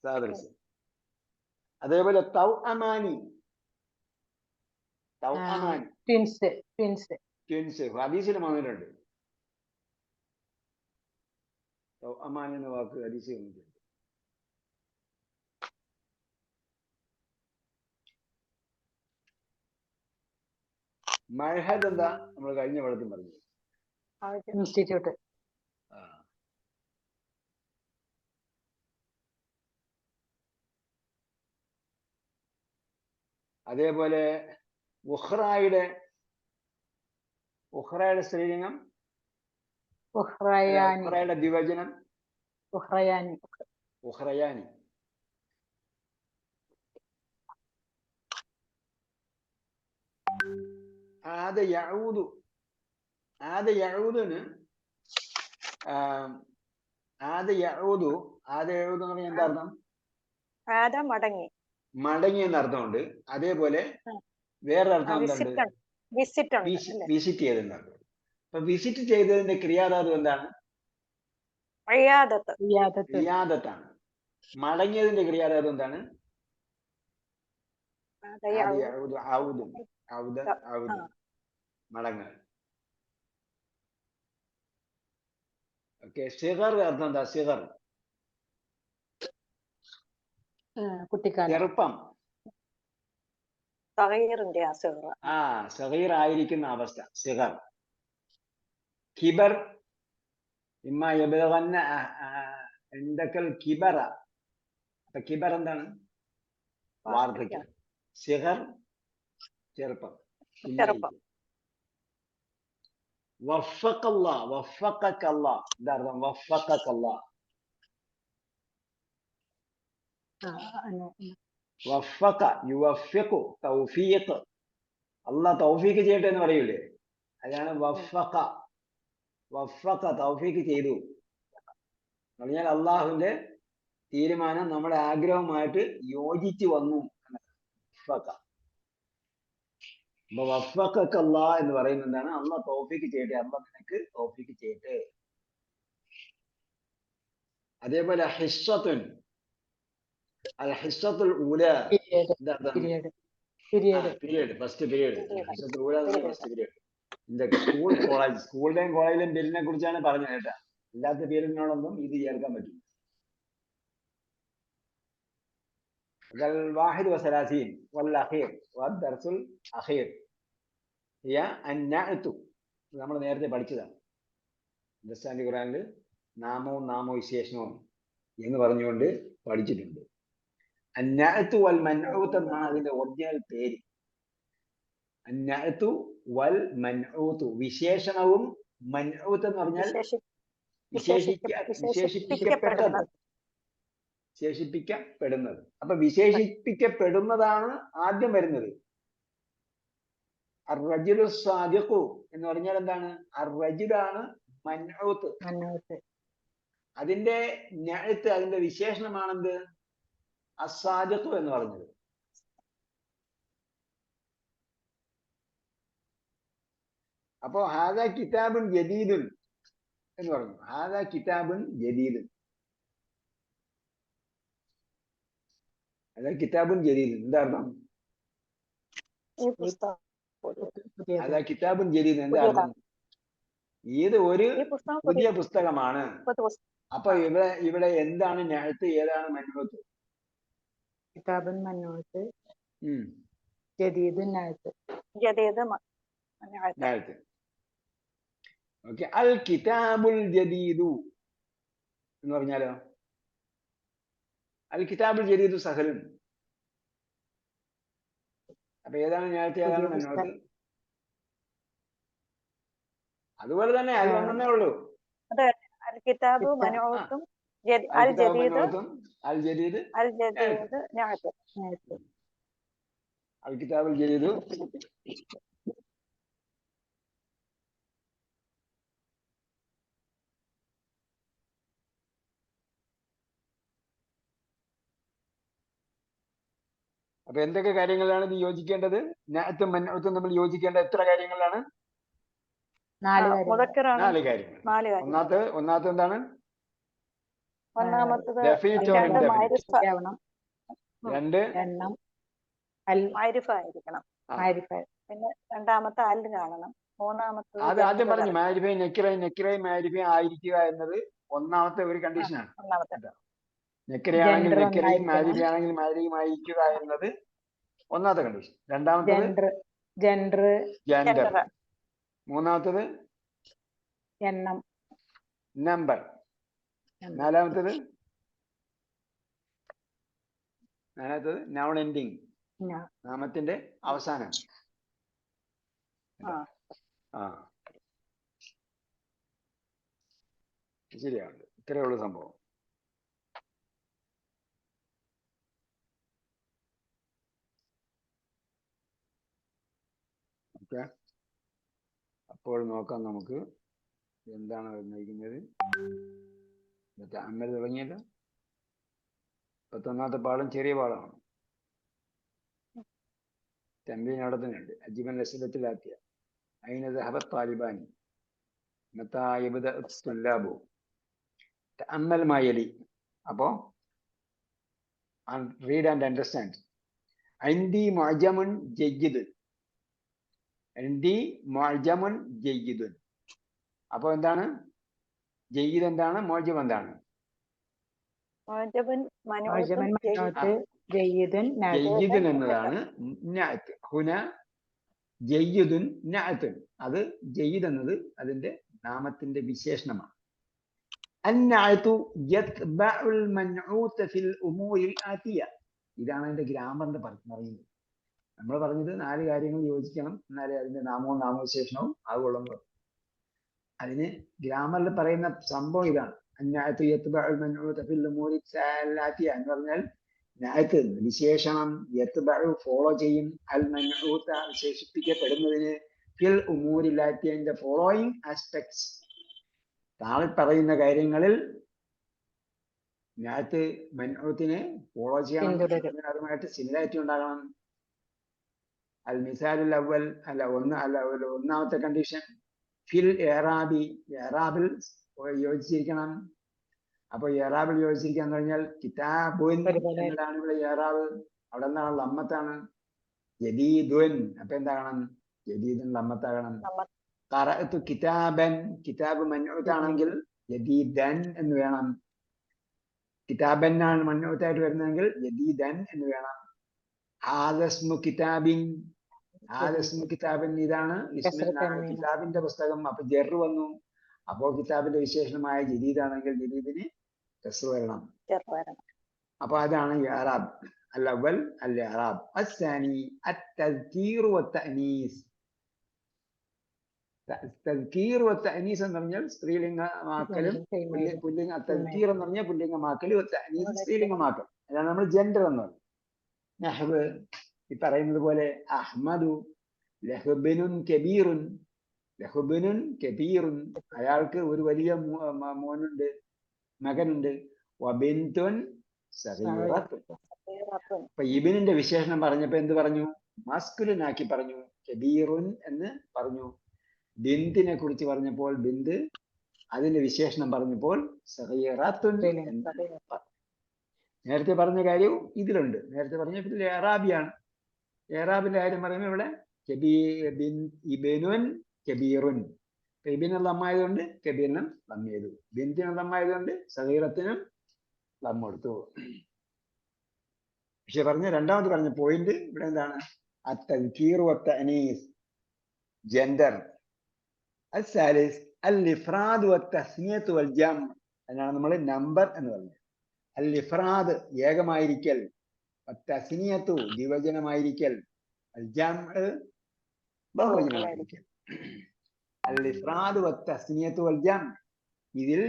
സാദൃശ്യം. അതേപോലെ തൗഅമാനി, തൗഅമാനി ട്വിൻസ്. ഹദീസിൽ വന്നിട്ടുണ്ട്. തൗഅമാനി എന്ന വാക്ക് ഹദീസിൽ വന്നിട്ടുണ്ട്. മഅഹദ് എന്താ? നമ്മൾ കഴിഞ്ഞ പഠനത്തിൽ പറഞ്ഞു, ഇൻസ്റ്റിറ്റ്യൂട്ട്. അതേപോലെ ഉഖ്റായുടെ സ്ത്രീലിംഗം, ഉഖ്റയുടെ ദ്വിവചനം ഉഖ്റയാനി. ആദ യഊദു, ആദ യഊദുന് ആദ യഊദു എന്ന് പറഞ്ഞാൽ എന്താ അർത്ഥം? ആദ മടങ്ങി, മടങ്ങി എന്ന അർത്ഥമുണ്ട്. അതേപോലെ വേറൊരു അർത്ഥം എന്തുണ്ട്? വിസിറ്റ് ചെയ്തെന്നാണ്. അപ്പൊ വിസിറ്റ് ചെയ്തതിന്റെ ക്രിയാധാതു എന്താണ്? ഇയാദത്താണ്. മടങ്ങിയതിന്റെ ക്രിയാധാതു എന്താണ്? മടങ്ങൽ. ഓക്കെ. സിഗർ അർത്ഥം എന്താ? സിഗർ ചെറുപ്പം. സഗീർ ആയിരിക്കുന്ന അവസ്ഥ, സിഗർ. കിബർ, ഇമ്മ യബ്ലഗന്ന ഇൻദകൽ കിബറ. അപ്പൊ കിബർ എന്താണ്? വാർദ്ധക്യം. സിഗർ ചെറുപ്പം. വഫഖല്ലാഹ്, വഫഖക്കല്ലാഹ്, ഇതർത്ഥം വഫഖക്കല്ലാഹ്. വഫഖ യുവഫിഖു, തൗഫീഖ്. അല്ലാഹ് തൗഫീഖ് ചെയ്യട്ടെ എന്ന് പറയൂലേ, അതാണ് വഫഖ. വഫഖ, തൗഫീഖ് ചെയ്തു പറഞ്ഞാൽ അള്ളാഹുവിന്റെ തീരുമാനം നമ്മുടെ ആഗ്രഹവുമായിട്ട് യോജിച്ചു വന്നു. വഫഖ. അപ്പൊ വഫഖക്കല്ലാ എന്ന് പറയുന്നത് എന്താണ്? അള്ളാഹ് തൗഫീഖ് ചെയ്യട്ടെ, അള്ളാഹ് നിനക്ക് തൗഫീഖ് ചെയ്യട്ടെ. അതേപോലെ ഹിസ്സത്തുൻ, അൽ ഹിസ്സത്തുൽ ഊല എന്താ? Period, first period. ഹിസ്സത്തുൽ ഊല ഫസ്റ്റ് പീരീഡ്. ഇതൊക്കെ സ്കൂളിലെയും കോളേജിലെയും പീരീഡിനെ കുറിച്ചാണ് പറഞ്ഞത് കേട്ടാ. അല്ലാത്ത പീരീഡിനോടൊന്നും ഇത് ചേർക്കാൻ പറ്റും. الواحد وثلاثين والأخير والدرس الأخير هي النعت. നമ്മൾ നേരത്തെ പഠിച്ചതാണ്. അണ്ടർസ്റ്റാൻഡ് ഖുർആനിൽ നാമവും നാമവിശേഷണവും എന്ന് പറഞ്ഞുകൊണ്ട് പഠിച്ചിട്ടുണ്ട്. അന്നഅത്തു വൽ മൻഊത്ത് എന്നാണ് അതിന്റെ ഒറിജിനൽ പേര്. അന്നഅത്തു വൽ മൻഊത്ത്, വിശേഷണവും മൻഊത്ത് എന്ന് പറഞ്ഞാൽ വിശേഷിപ്പിക്കപ്പെടുന്നത്. അപ്പൊ വിശേഷിപ്പിക്കപ്പെടുന്നതാണ് ആദ്യം വരുന്നത്. അർറജുലു സാദിഖു എന്ന് പറഞ്ഞാൽ എന്താണ്? അർറജുലാണ് മൻഊത്ത്. അതിന്റെ നഅത്ത്, അതിന്റെ വിശേഷണമാണെന്ത്? അസ്സാദിഖു എന്ന് പറഞ്ഞത്. അപ്പോ ഹാദാ കിതാബുൻ ജദീദുൻ എന്ന് പറഞ്ഞു. ഹാദാ കിതാബുൻ ജദീദുൻ, ഹാദാ കിതാബുൻ ജദീദുൻ എന്താ അർത്ഥം? ഹാദാ കിതാബുൻ ജദീദ് എന്താ അർത്ഥം? ഇത് ഒരു പുതിയ പുസ്തകമാണ്. അപ്പൊ ഇവിടെ എന്താണ് നഅത്ത്, ഏതാണ് മൻഊത്ത്? കിതാബുൻ മൻഊത്ത്, ജദീദുൻ നഅത്ത്. ഓക്കെ. അൽ കിതാബുൽ ജദീദു എന്ന് പറഞ്ഞാലോ? അൽ കിതാബുൽ ജദീദു സഹലുൻ. അപ്പൊ ഏതാണ് നഅത്ത്, ഏതാണ് മൻഊത്ത്? അതുപോലെ തന്നെ അത് ഒന്നേ ഉള്ളൂ. അൽ കിതാബു മൻഊത്തും അൽ ജദീദ് നഅത്ത്. അൽ കിതാബുൽ ജദീദു അപ്പൊ എന്തൊക്കെ കാര്യങ്ങളാണ് ഇത് യോജിക്കേണ്ടത്? നഅത്തും മൻഊത്തും നമ്മൾ യോജിക്കേണ്ട എത്ര കാര്യങ്ങളാണ്? 4 കാര്യങ്ങൾ. ഒന്നാമത്തെ എന്താണ്? ഒന്നാമത്തത് രണ്ട് മാരിഫ ആയിരിക്കണം. പിന്നെ രണ്ടാമത്തെ അൽ കാണണം. മൂന്നാമത്തെ അത് ആദ്യം പറഞ്ഞു, മാരിഫയും നെക്കിറയും മാരിഫയും ആയിരിക്കുക എന്നത് ഒന്നാമത്തെ ഒരു കണ്ടീഷനാണ്. നെക്കിറയാണെങ്കിൽ നെക്കിറയും മാരിഫയാണെങ്കിൽ മാരിഫയും ആയിരിക്കുക എന്നത് ഒന്നാമത്തെ കണ്ടീഷൻ. രണ്ടാമത്തത് ജെൻഡർ. മൂന്നാമത്തത് നമ്പർ. നാലാമത്തത് നൗൺ എൻഡിങ്, നാമത്തിന്റെ അവസാനം. ശരിയാണ്. ഇത്രയേ ഉള്ളൂ സംഭവം. ഓക്കെ. അപ്പോൾ നോക്കാം നമുക്ക് എന്താണ് നിർണ്ണയിക്കുന്നത്. അമ്മ തുടങ്ങിയത് 11ാമത്തെ പാഠം ചെറിയ പാഠമാണ്. തമ്പീൻ അവിടെ തന്നെ ഉണ്ട്. അജിബൻ ലസിലത്തിലാക്കിയ അയിന ദഹബത് താലിബാനി മതാ യബ്ദഉ തുല്ലാബു തഅമ്മൽ മാ യലി. അപ്പോ റീഡ് ആൻഡ് അണ്ടർസ്റ്റാൻഡ്. ഇൻദി മുഅ്ജമുൻ ജയ്യിദ്. ഇൻദി മുഅ്ജമുൻ ജയ്യിദ്. അപ്പോ എന്താണ് ജയ്യിദ്? എന്താണ് മുഅ്ജം? എന്താണ് ജയ്യിദുൻ എന്നതാണ് നഅത്ത്. ഹുന ജയ്യിദുൻ നഅത്തുൻ. അത് ജയ്യിദ് എന്നത് അതിന്റെ നാമത്തിന്റെ വിശേഷണമാണ്. അന്നഅതു യത്ബഉൽ മൻഊത ഫിൽ ഉമൂരിൽ ആതിയ. ഇതാണ് അതിന്റെ ഗ്രാമറിന്റെ പറയുന്നത്. നമ്മൾ പറഞ്ഞത് 4 കാര്യങ്ങൾ യോജിക്കണം, എന്നാലേ അതിന്റെ നാമവും നാമവിശേഷണവും ആകുള്ളൂ. അതിന് ഗ്രാമറിൽ പറയുന്ന സംഭവം ഇതാണ്. അന്നഅതു യത്ബഉൽ മൻഊത ഫിൽ ഉമൂരി ആതിയ എന്ന് പറഞ്ഞാൽ നഅത്ത് വിശേഷണം, യത്ബഉ ഫോളോ ചെയ്യും, അൽ മൻഊത വിശേഷിപ്പിക്കപ്പെടുന്നതിന്, ഫിൽ ഉമൂരിൽ ആതിയ ഇൻ ദ ഫോളോയിങ് ആസ്പെക്ട്സ് താഴെ പറയുന്ന കാര്യങ്ങളിൽ നഅത്ത് മൻഊത്തിനെ ഫോളോ ചെയ്യണം, അതുമായിട്ട് സിമിലാരിറ്റി ഉണ്ടാകണം. അൽ മിസാലുൽ അവൽ ഒന്നാമത്തെ കണ്ടീഷൻ ഫിൽ ഇറാബി, ഇറാബിൽ യോജിച്ചിരിക്കണം. അപ്പൊ ഇറാബിൽ ചോദിച്ചിരിക്കാന്ന് പറഞ്ഞാൽ കിതാബുൻ എന്നതാണ് ഇവിടെ ഇറാബ്. അവിടെ എന്താണ്? ലമ്മത്താണ്. ജദീദുൻ, അപ്പൊ എന്താകണം? ജദീദുൻ ലമ്മത്താകണം. ഖറഅതു കിതാബൻ, കിതാബ് മൻഊത്താണെങ്കിൽ ജദീദൻ എന്ന് വേണം. കിതാബൻ ആണ് മൻഊത്തായിട്ട് വരുന്നതെങ്കിൽ ജദീദൻ എന്ന് വേണം. ഹാദസ്മു കിതാബിൻ, ഹാദസ്മു കിതാബിൻ, ഇതാണ് കിതാബിന്റെ പുസ്തകം. അപ്പൊ ജെറ് വന്നു. അപ്പോ കിതാബിന്റെ വിശേഷണമായ ജദീദാണെങ്കിൽ ജദീദിന് കസ്ർ വരണം. അപ്പൊ അതാണ് ഇഅ്റാബ്. അൽ-അവ്വൽ അൽ-ഇഅ്റാബ്. അസ്സാനി അത്ത്-തദ്കീർ വത്ത്-തഅനീസ്. തദ്കീർ വത്ത്-തഅനീസ് എന്ന് പറഞ്ഞാൽ സ്ത്രീലിംഗമാക്കലും പുല്ലിംഗ, തദ്കീർ എന്ന് പറഞ്ഞാൽ പുല്ലിംഗമാക്കലും വത്ത്-തഅനീസ് സ്ത്രീലിംഗമാക്കൽ. അതാണ് നമ്മൾ ജെൻഡർ എന്ന് പറയുന്നത്. നഹ്വ് ഈ പറയുന്നത് പോലെ അഹ്മദു ലഹ്ബിനുൻ കബീറുൻ, ലഹ്ബിനുൻ കബീറുൻ, അയാൾക്ക് ഒരു വലിയ മോനുണ്ട്, മകനുണ്ട്. വബിൻതുൻ സഗീറത്തുൻ. അപ്പൊ ഇബ്നിന്റെ വിശേഷണം പറഞ്ഞപ്പോ എന്ത് പറഞ്ഞു? മസ്കുലിൻ ആക്കി പറഞ്ഞു, കബീറുൻ എന്ന് പറഞ്ഞു. ബിന്തിനെ കുറിച്ച് പറഞ്ഞപ്പോൾ ബിന്ത്, അതിന്റെ വിശേഷണം പറഞ്ഞപ്പോൾ സഗീറത്തുൻ എന്ന് പറഞ്ഞു. നേരത്തെ പറഞ്ഞ കാര്യവും ഇതിലുണ്ട്. നേരത്തെ പറഞ്ഞ ഇഅ്റാബിയാണ്. ഇഅ്റാബിന്റെ കാര്യം പറയുമ്പോൾ ഇവിടെ ഇബ്നുൻ കബീറുൻ. ഇബ്നു ലമ്മായതുകൊണ്ട് കബീറിനും ലം ചെയ്തു, ബിന്തിനും ലമ്മായതുകൊണ്ട് സഗീറത്തിനും ലം കൊടുത്തു. പക്ഷെ രണ്ടാമത് പറഞ്ഞ പോയിന്റ് ഇവിടെ എന്താണ്? അത്തദ്കീർ വത്തഅനീസ്, ജെൻഡർ. അസ്സാലിസ് അൽ-ഇഫ്റാദ് വത്തസ്നിയത്ത് വൽ ജംഅ്, അതിനാണ് നമ്മൾ നമ്പർ എന്ന് പറഞ്ഞത്. അൽ-ഇഫ്റാദ് ഏകമായിരിക്കൽ, വത്തസ്നിയത്തു ദ്വിവചനമായിരിക്കൽ, അൽ ജംഅ് ബഹുവചനമായിരിക്കൽ. അൽ-ഇഫ്റാദ് വത്തസ്നിയത്തു വൽ ജംഅ്, ഇതിൽ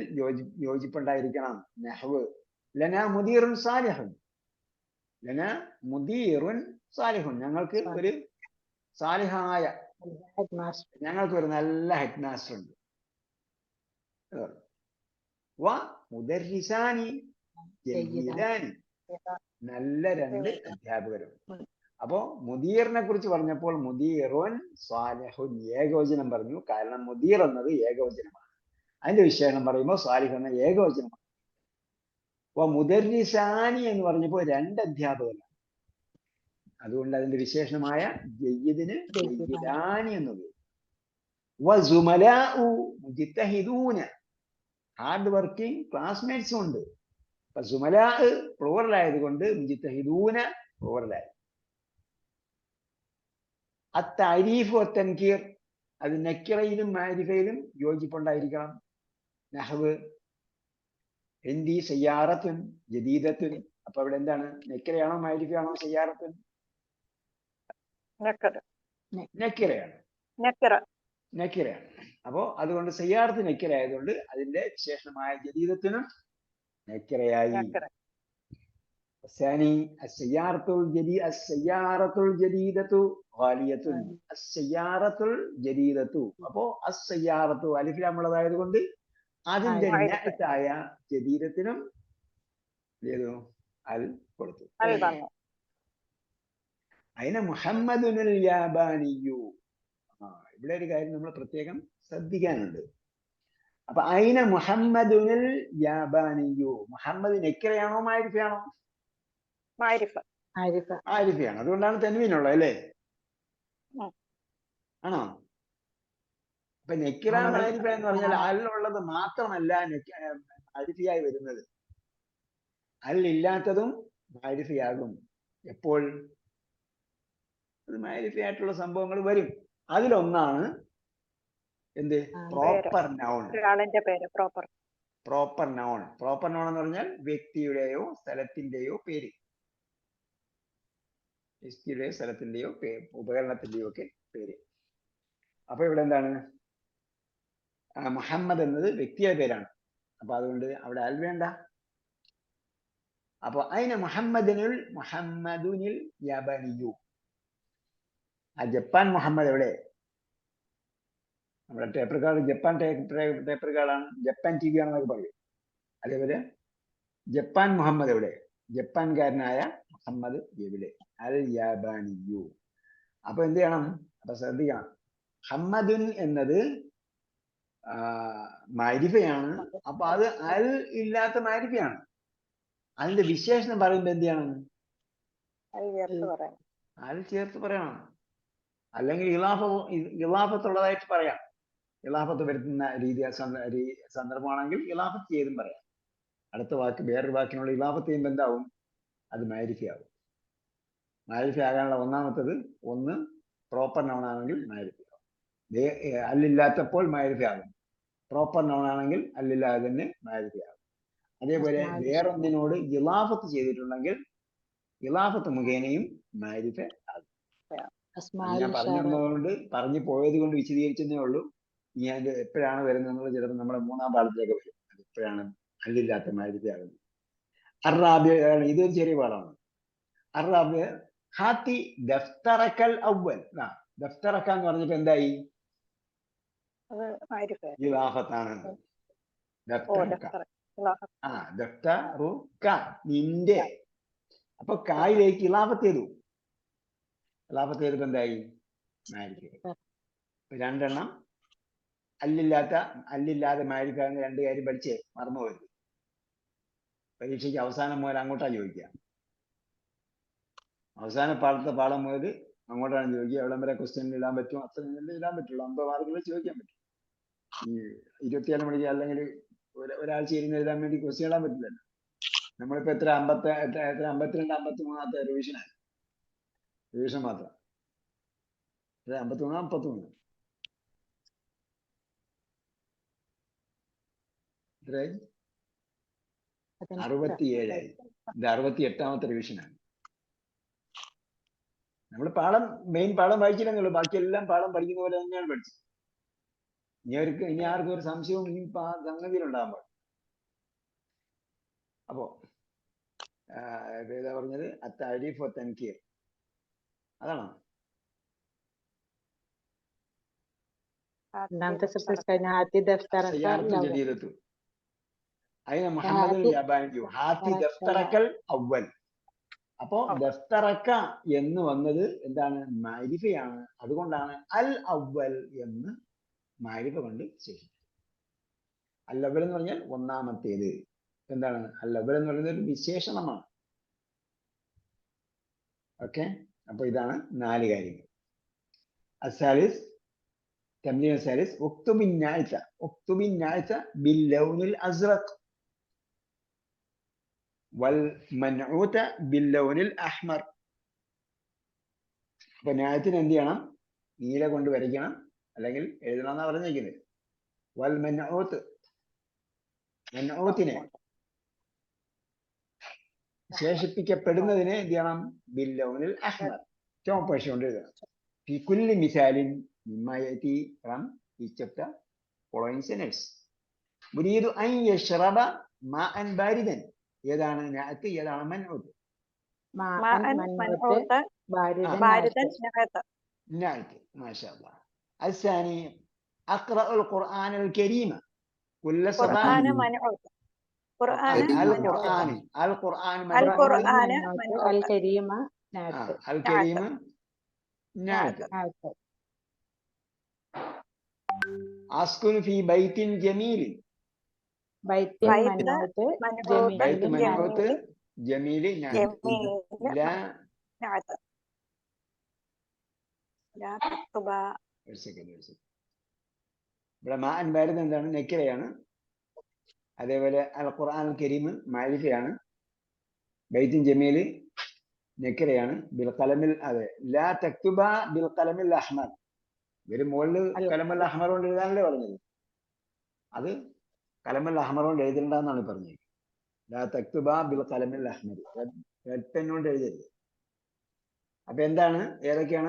യോജിപ്പുണ്ടായിരിക്കണം. നഹ്വ് ലനാ മുദീറുൻ സാലിഹുൻ, ലനാ മുദീറുൻ സാലിഹുൻ, ഞങ്ങൾക്ക് ഒരു സാലിഹായ, ഞങ്ങൾക്ക് ഒരു നല്ല ഹെഡ് മാസ്റ്റർ ഉണ്ട്. വ മുദർരിസാനി ജയ്യിദാനി, നല്ല രണ്ട് അധ്യാപകരും. അപ്പോ മുദീറിനെ കുറിച്ച് പറഞ്ഞപ്പോൾ മുദീറുൻ സാലിഹുൻ ഏകവചനം പറഞ്ഞു. കാരണം മുദീർ എന്നത് ഏകവചനമാണ്. അതിന്റെ വിശേഷണം പറയുമ്പോൾ സാലിഹ് എന്ന ഏകവചനമാണ്. അപ്പൊ മുദർരിസാനി എന്ന് പറഞ്ഞപ്പോൾ രണ്ട് അധ്യാപകരാണ്. അതുകൊണ്ട് അതിന്റെ വിശേഷണമായ ജയ്യിദിന് ജയ്യിദാനി എന്നത്. വസുമലാഉ മുജ്തഹിദൂന, ഹാർഡ് വർക്കിംഗ് ക്ലാസ്മേറ്റ്സും ഉണ്ട്. അപ്പൊ സുമലാ പ്ലൂറൽ ആയതുകൊണ്ട് മുജ്തഹിദൂന പ്ലൂറലായി. അത്തഅരീഫ് വത്തൻകീർ, അത് നക്കിറയിലും മാരിഫയിലും യോജിപ്പുണ്ടായിരിക്കണം. നഹ്വ് എന്തി സയ്യാറത്തുൻ ജദീദത്തുൻ, അപ്പൊ അവിടെ എന്താണ്? നക്കിറയാണോ മാരിഫയാണോ? സയ്യാറത്തുൻ നക്കിറയാണ്, നക്കിറയാണ്. അപ്പോ അതുകൊണ്ട് സയ്യാറത്ത് നക്കിറ ആയതുകൊണ്ട് അതിന്റെ വിശേഷണമായ ജദീദത്തിനും നക്കിറയായി. الثاني السيارة الجديدة غالية, السيارة الجديدة. അപ്പോ السيارة അലിഫ് ലാം ഉള്ളതായതുകൊണ്ട് അതിന്റെ നഅത്തായ ജദീദത്തിനും ഏതു അൽ കൊടുത്തു. അയിന മുഹമ്മദുൽ യാബാനിയു, ഇവിടെ ഒരു കാര്യം നമ്മൾ പ്രത്യേകം ശ്രദ്ധിക്കാനുണ്ട്. അപ്പൊ അയിന മുഹമ്മദുൽ യാബാനിയു, മുഹമ്മദ് നക്കിറയാണോ മാരിഫയാണോ? ആരിഫയാണ്. അതുകൊണ്ടാണ് തൻവീനുള്ളത് അല്ലേ? ആണോ? അപ്പൊ നക്കിറ മാരിഫ എന്ന് പറഞ്ഞാൽ അല്ലുള്ളത് മാത്രമല്ല മാരിഫയായി വരുന്നത്, അല്ലില്ലാത്തതും മാരിഫയാകും. എപ്പോൾ? അത് മാരിഫയായിട്ടുള്ള സംഭവങ്ങൾ വരും. അതിലൊന്നാണ് എന്ത്? Proper noun. Proper noun. Proper noun എന്ന് പറഞ്ഞാൽ വ്യക്തിയുടെയോ സ്ഥലത്തിന്റെയോ പേര്, വ്യക്തിയുടെയോ സ്ഥലത്തിന്റെയോ ഉപകരണത്തിന്റെയോ ഒക്കെ പേര്. അപ്പൊ ഇവിടെ എന്താണ്? മുഹമ്മദ് എന്നത് വ്യക്തിയുടെ പേരാണ്. അപ്പൊ അതുകൊണ്ട് അവിടെ അൽ വേണ്ട. അപ്പൊ അയിന മുഹമ്മദുനിൽ യാബാനിയു, ആ ജപ്പാൻ മുഹമ്മദ് എവിടെ? നമ്മുടെ ടേപ്പ് റെക്കോർഡ് ജപ്പാൻ ടേപ്പ് റെക്കോർഡാണ്, ജപ്പാൻ TV ആണെന്നൊക്കെ പറയും. അതേപോലെ ജപ്പാൻ മുഹമ്മദ് എവിടെ? ജപ്പാൻകാരനായ മുഹമ്മദ് എവിടെ? അൽ യാബാനിയു. അപ്പൊ എന്ത് ചെയ്യണം? അപ്പൊ ശ്രദ്ധിക്കണം, ഹമ്മദുൻ എന്നത് മാരിഫയാണ്. അപ്പൊ അത് അൽ ഇല്ലാത്ത മാരിഫയാണ്. അതിന്റെ വിശേഷണം പറയുമ്പോ എന്ത് ചെയ്യണം? അൽ ചേർത്ത് പറയണം. അല്ലെങ്കിൽ ഇലാഫത്തുള്ളതായിട്ട് പറയാം. ഇലാഫത്ത് വരുത്തുന്ന സന്ദർഭമാണെങ്കിൽ ഇലാഫത്ത് ചെയ്തും പറയാം. അടുത്ത വാക്ക് വേറൊരു വാക്കിനുള്ള ഇലാഫത്ത് ചെയ്യുമ്പോൾ എന്താവും? അത് മാരിഫയാവും. മാരിഫ ആകാനുള്ള ഒന്നാമത്തത് ഒന്ന് പ്രോപ്പർ നൗൺ ആണെങ്കിൽ മാരിഫയാവും. അല്ലില്ലാത്തപ്പോൾ മാരിഫയാകും. പ്രോപ്പർ നൗൺ ആണെങ്കിൽ അല്ലില്ലാതെ തന്നെ മാരിഫയാകും. അതേപോലെ വേറൊന്നിനോട് ഇലാഫത്ത് ചെയ്തിട്ടുണ്ടെങ്കിൽ ഇലാഫത്ത് മുഖേനയും മാരിഫ ആകും. ഞാൻ പറഞ്ഞു പോയത് കൊണ്ട് വിശദീകരിച്ചതേ ഉള്ളൂ. ഇനി അത് എപ്പോഴാണ് വരുന്നത് എന്നുള്ളത് ചിലപ്പോൾ നമ്മുടെ മൂന്നാം പാഠത്തിലേക്ക് വരും. അത് എപ്പോഴാണ് അല്ലില്ലാത്ത മാരിഫയാകുന്നത്. അറാബിയ, ഇതൊരു ചെറിയ പാഠമാണ്. അറാബിയ ഹാത്തി ദഫ്തറക്കൽ അവ്വൽ. ദഫ്തറക്ക എന്ന് പറഞ്ഞിട്ട് എന്തായി? ഇലാഫത്താണ്. നിന്റെ. അപ്പൊ കായിലേക്ക് ഇലാഫത്ത് ചെയ്തു. ഇലാഫത്ത് ചെയ്തപ്പോ എന്തായി? മാരിഫ. രണ്ടെണ്ണം അല്ലില്ലാതെ മാരിഫ എന്ന രണ്ട് കാര്യം പഠിച്ചേ മറന്നുപോയത്. പരീക്ഷയ്ക്ക് അവസാനം മുതൽ അങ്ങോട്ടാ ചോദിക്കുക. അവസാന പാഠം മുതൽ അങ്ങോട്ടാണ് ചോദിക്കുക. എവിടം വരെ ക്വസ്റ്റ്യൻ ഇടാൻ പറ്റും അത്ര ഇടാൻ പറ്റുള്ളൂ. 50 മാർക്കുകൾ ചോദിക്കാൻ പറ്റും. ഈ 24 മണിക്ക് അല്ലെങ്കിൽ ഒരാഴ്ച ഇരുന്ന് എഴുതാൻ വേണ്ടി ക്വസ്റ്റ്യൻ ഇടാൻ പറ്റില്ലല്ലോ. നമ്മളിപ്പോ 52 53 റിവിഷനാണ്. റിവിഷൻ മാത്രം 53 53 എത്രയായി? 67ആയി. ഇത് 68ാമത്തെ റിവിഷനാണ്. നമ്മൾ മെയിൻ പാഠം വായിച്ചില്ലെന്നുള്ളൂ. ബാക്കിയെല്ലാം പാഠം പഠിക്കുന്ന പോലെ തന്നെയാണ് പഠിച്ചത്. ഇനി ആർക്കും ഒരു സംശയവും ഈ സംഗതിയിലുണ്ടാകാൻ പാടില്ല. അപ്പോ ഏതാ പറഞ്ഞത്? അത്താരിഫ് വ തൻകീർ. അതാണോ? അതിന് മുഹമ്മദ് ദഫ്തറക്കൽ അവ്വൽ. അപ്പോ ദഫ്തറക്ക എന്ന് വന്നത് എന്താണ്? മാരിഫയാണ്. അതുകൊണ്ടാണ് അൽ അവ്വൽ എന്ന് മാരിഫ കൊണ്ട് ശേഷിച്ചത്. അൽ അവ്വൽ എന്ന് പറഞ്ഞാൽ ഒന്നാമത്തേത്. എന്താണ് അൽ അവ്വൽ എന്ന് പറയുന്നത്? ഒരു വിശേഷണമാണ്. ഓക്കെ. അപ്പൊ ഇതാണ് 4 കാര്യങ്ങൾ. അസാലിസ് تمرين الثالث اكتب النعت باللون الازرق والمنعوت باللون الاحمر. അപ്പൊ നായത്തിന് എന്ത് ചെയ്യണം? നീല കൊണ്ട് വരയ്ക്കണം, അല്ലെങ്കിൽ എഴുതണം എന്നാ പറഞ്ഞിരിക്കുന്നത്. വൽ മൻഊത്തിനെ ശേഷിപ്പിക്കപ്പെടുന്നതിനെ എന്ത് ചെയ്യണം? ബില്ലൗനിൽ അഹ്മർ, ചുവപ്പ് പശ കൊണ്ട് എഴുതണം. ഫി കുല്ലി മിസാലിൻ مما يأتي from each of the following sentence. يريد أن يشرب ماء باردا. ഏതാണ് നഅത്ത്? ഏതാണ് മൻഊത്ത്? നഅത്ത്. ما شاء الله. الثاني أقرأ القرآن الكريم كل صباح. القرآن الكريم نعت. أسكن في بيت جميل. بيت منعوت جميل نعت. لا تكتب. ഇവിടെ മാൻ ബാരിദ് എന്താണ്? നെക്കിറയാണ്. അതേപോലെ അൽ ഖുർആൻ കരീം മാരിഫയാണ്. ബൈത്തിൻ ജമീൽ നെക്കിറയാണ്. ബിൽ ഖലമിൽ അതെ ലാ തക്തുബ ബിൽ ഖലമിൽ അഹ്മർ. ഇവര് മുകളിൽ കലമൽ അഹ്മർ കൊണ്ട് എഴുതാനല്ലേ പറഞ്ഞത്? അത് കലമൽ അഹ്മർ കൊണ്ട് എഴുതണ്ടെന്നാണ് പറഞ്ഞത്. ലാ തക്തുബ ബിൽ ഖലമിൽ അഹ്മർ, റെഡ് പെൻ കൊണ്ട് എഴുതരുത്. അപ്പൊ എന്താണ്? ഏതൊക്കെയാണ്?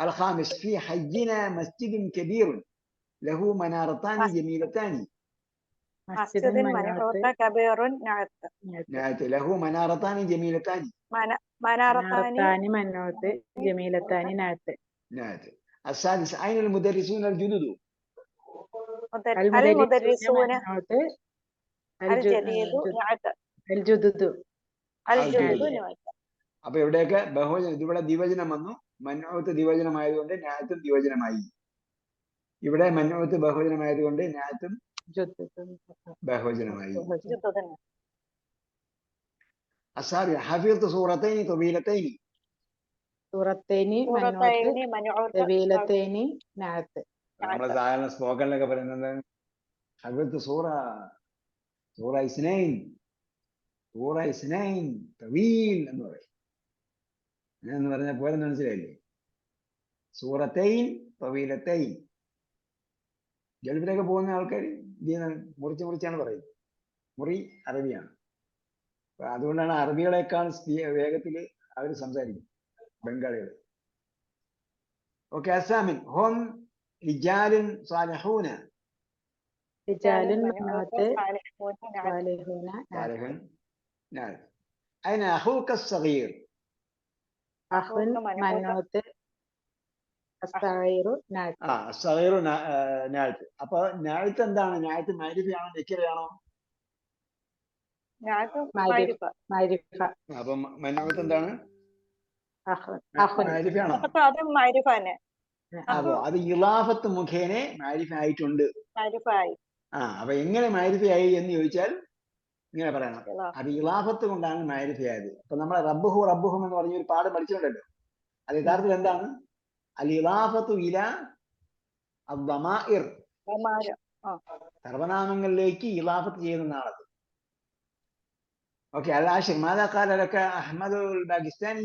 الخامس في حينا مسجد كبير له منارتان جميلتان. مسجد منعوت كبير نعت له منارتان جميلتان. منارتان منعوت جميلتان نعت. السادس أين المدرسون الجدد؟ المدرسون الجديد نعت. الجدد അപ്പൊ ഇവിടെയൊക്കെ ബഹുവചനം, ഇതിവിടെ ദ്വിവചനം വന്നു. മൻഊത്ത് ദ്വിവചനമായതുകൊണ്ട് നാഅത്തും ദ്വിവചനമായി. ഇവിടെ മൻഊത്ത് ബഹുവചനമായതുകൊണ്ട് നാഅത്തും ബഹുവചനമായി. അസ്സാബിഅ ഹഫിദ്തു സൂറത്തൈനി തവീലത്തൈനി. സൂറത്തൈനി മൻഊത്ത് തവീലത്തൈനി നാഅത്ത്. നമ്മളെ സാധാരണ സ്പോക്കണിലൊക്കെ പറയുന്നത് ഹഫിദ്തു സൂറ ഇസ്നൈൻ തവീൽ എന്ന് പറയും. എന്ന് പറഞ്ഞാൽ പോലെ മനസ്സിലായില്ലേ? സൂറത്തൈൻ തവീലത്തൈൻ. ഗൾഫിലൊക്കെ പോകുന്ന ആൾക്കാർ മുറിച്ചാണ് പറയുന്നത്. മുറി അറബിയാണ്. അപ്പൊ അതുകൊണ്ടാണ് അറബികളെക്കാൾ വേഗത്തിൽ അവർ സംസാരിക്കും, ബംഗാളികൾ. ഓക്കെ. അസ്സാമിൻ ഹും റിജാലുൻ സാലിഹൂന. അയ്ന അഖൂക الصغير. അപ്പൊ നാഅത്ത് എന്താണ്? നാഅത്ത് മഅരിഫയാണോ നക്കിറയാണോ? അപ്പൊ മൻഊത്ത് എന്താണ്? മഅരിഫയാണോ? അപ്പൊ അത് ഇളാഫത്ത് മുഖേന മഅരിഫ ആയിട്ടുണ്ട്. അപ്പൊ എങ്ങനെ മഅരിഫയായി എന്ന് ചോദിച്ചാൽ ഇങ്ങനെ പറയണം, അത് ഇളാഫത്ത് കൊണ്ടാണ് മഅരിഫയായത്. അപ്പൊ നമ്മൾ റബ്ബുഹും എന്ന് പറഞ്ഞ ഒരു പാഠം പഠിച്ചിട്ടുണ്ടല്ലോ. അത് യഥാർത്ഥത്തിൽ എന്താണ്? അൽ ഇളാഫത്തു ഇലാ അദ്ദമാഇർ. സർവനാമങ്ങളിലേക്ക് ഇളാഫത്ത് ചെയ്യുന്നതാണത്. ഓക്കെ. അൽ-ആശിർ മാദാ ഖാല ലക അഹ്മദ് അൽ-പാകിസ്ഥാനി?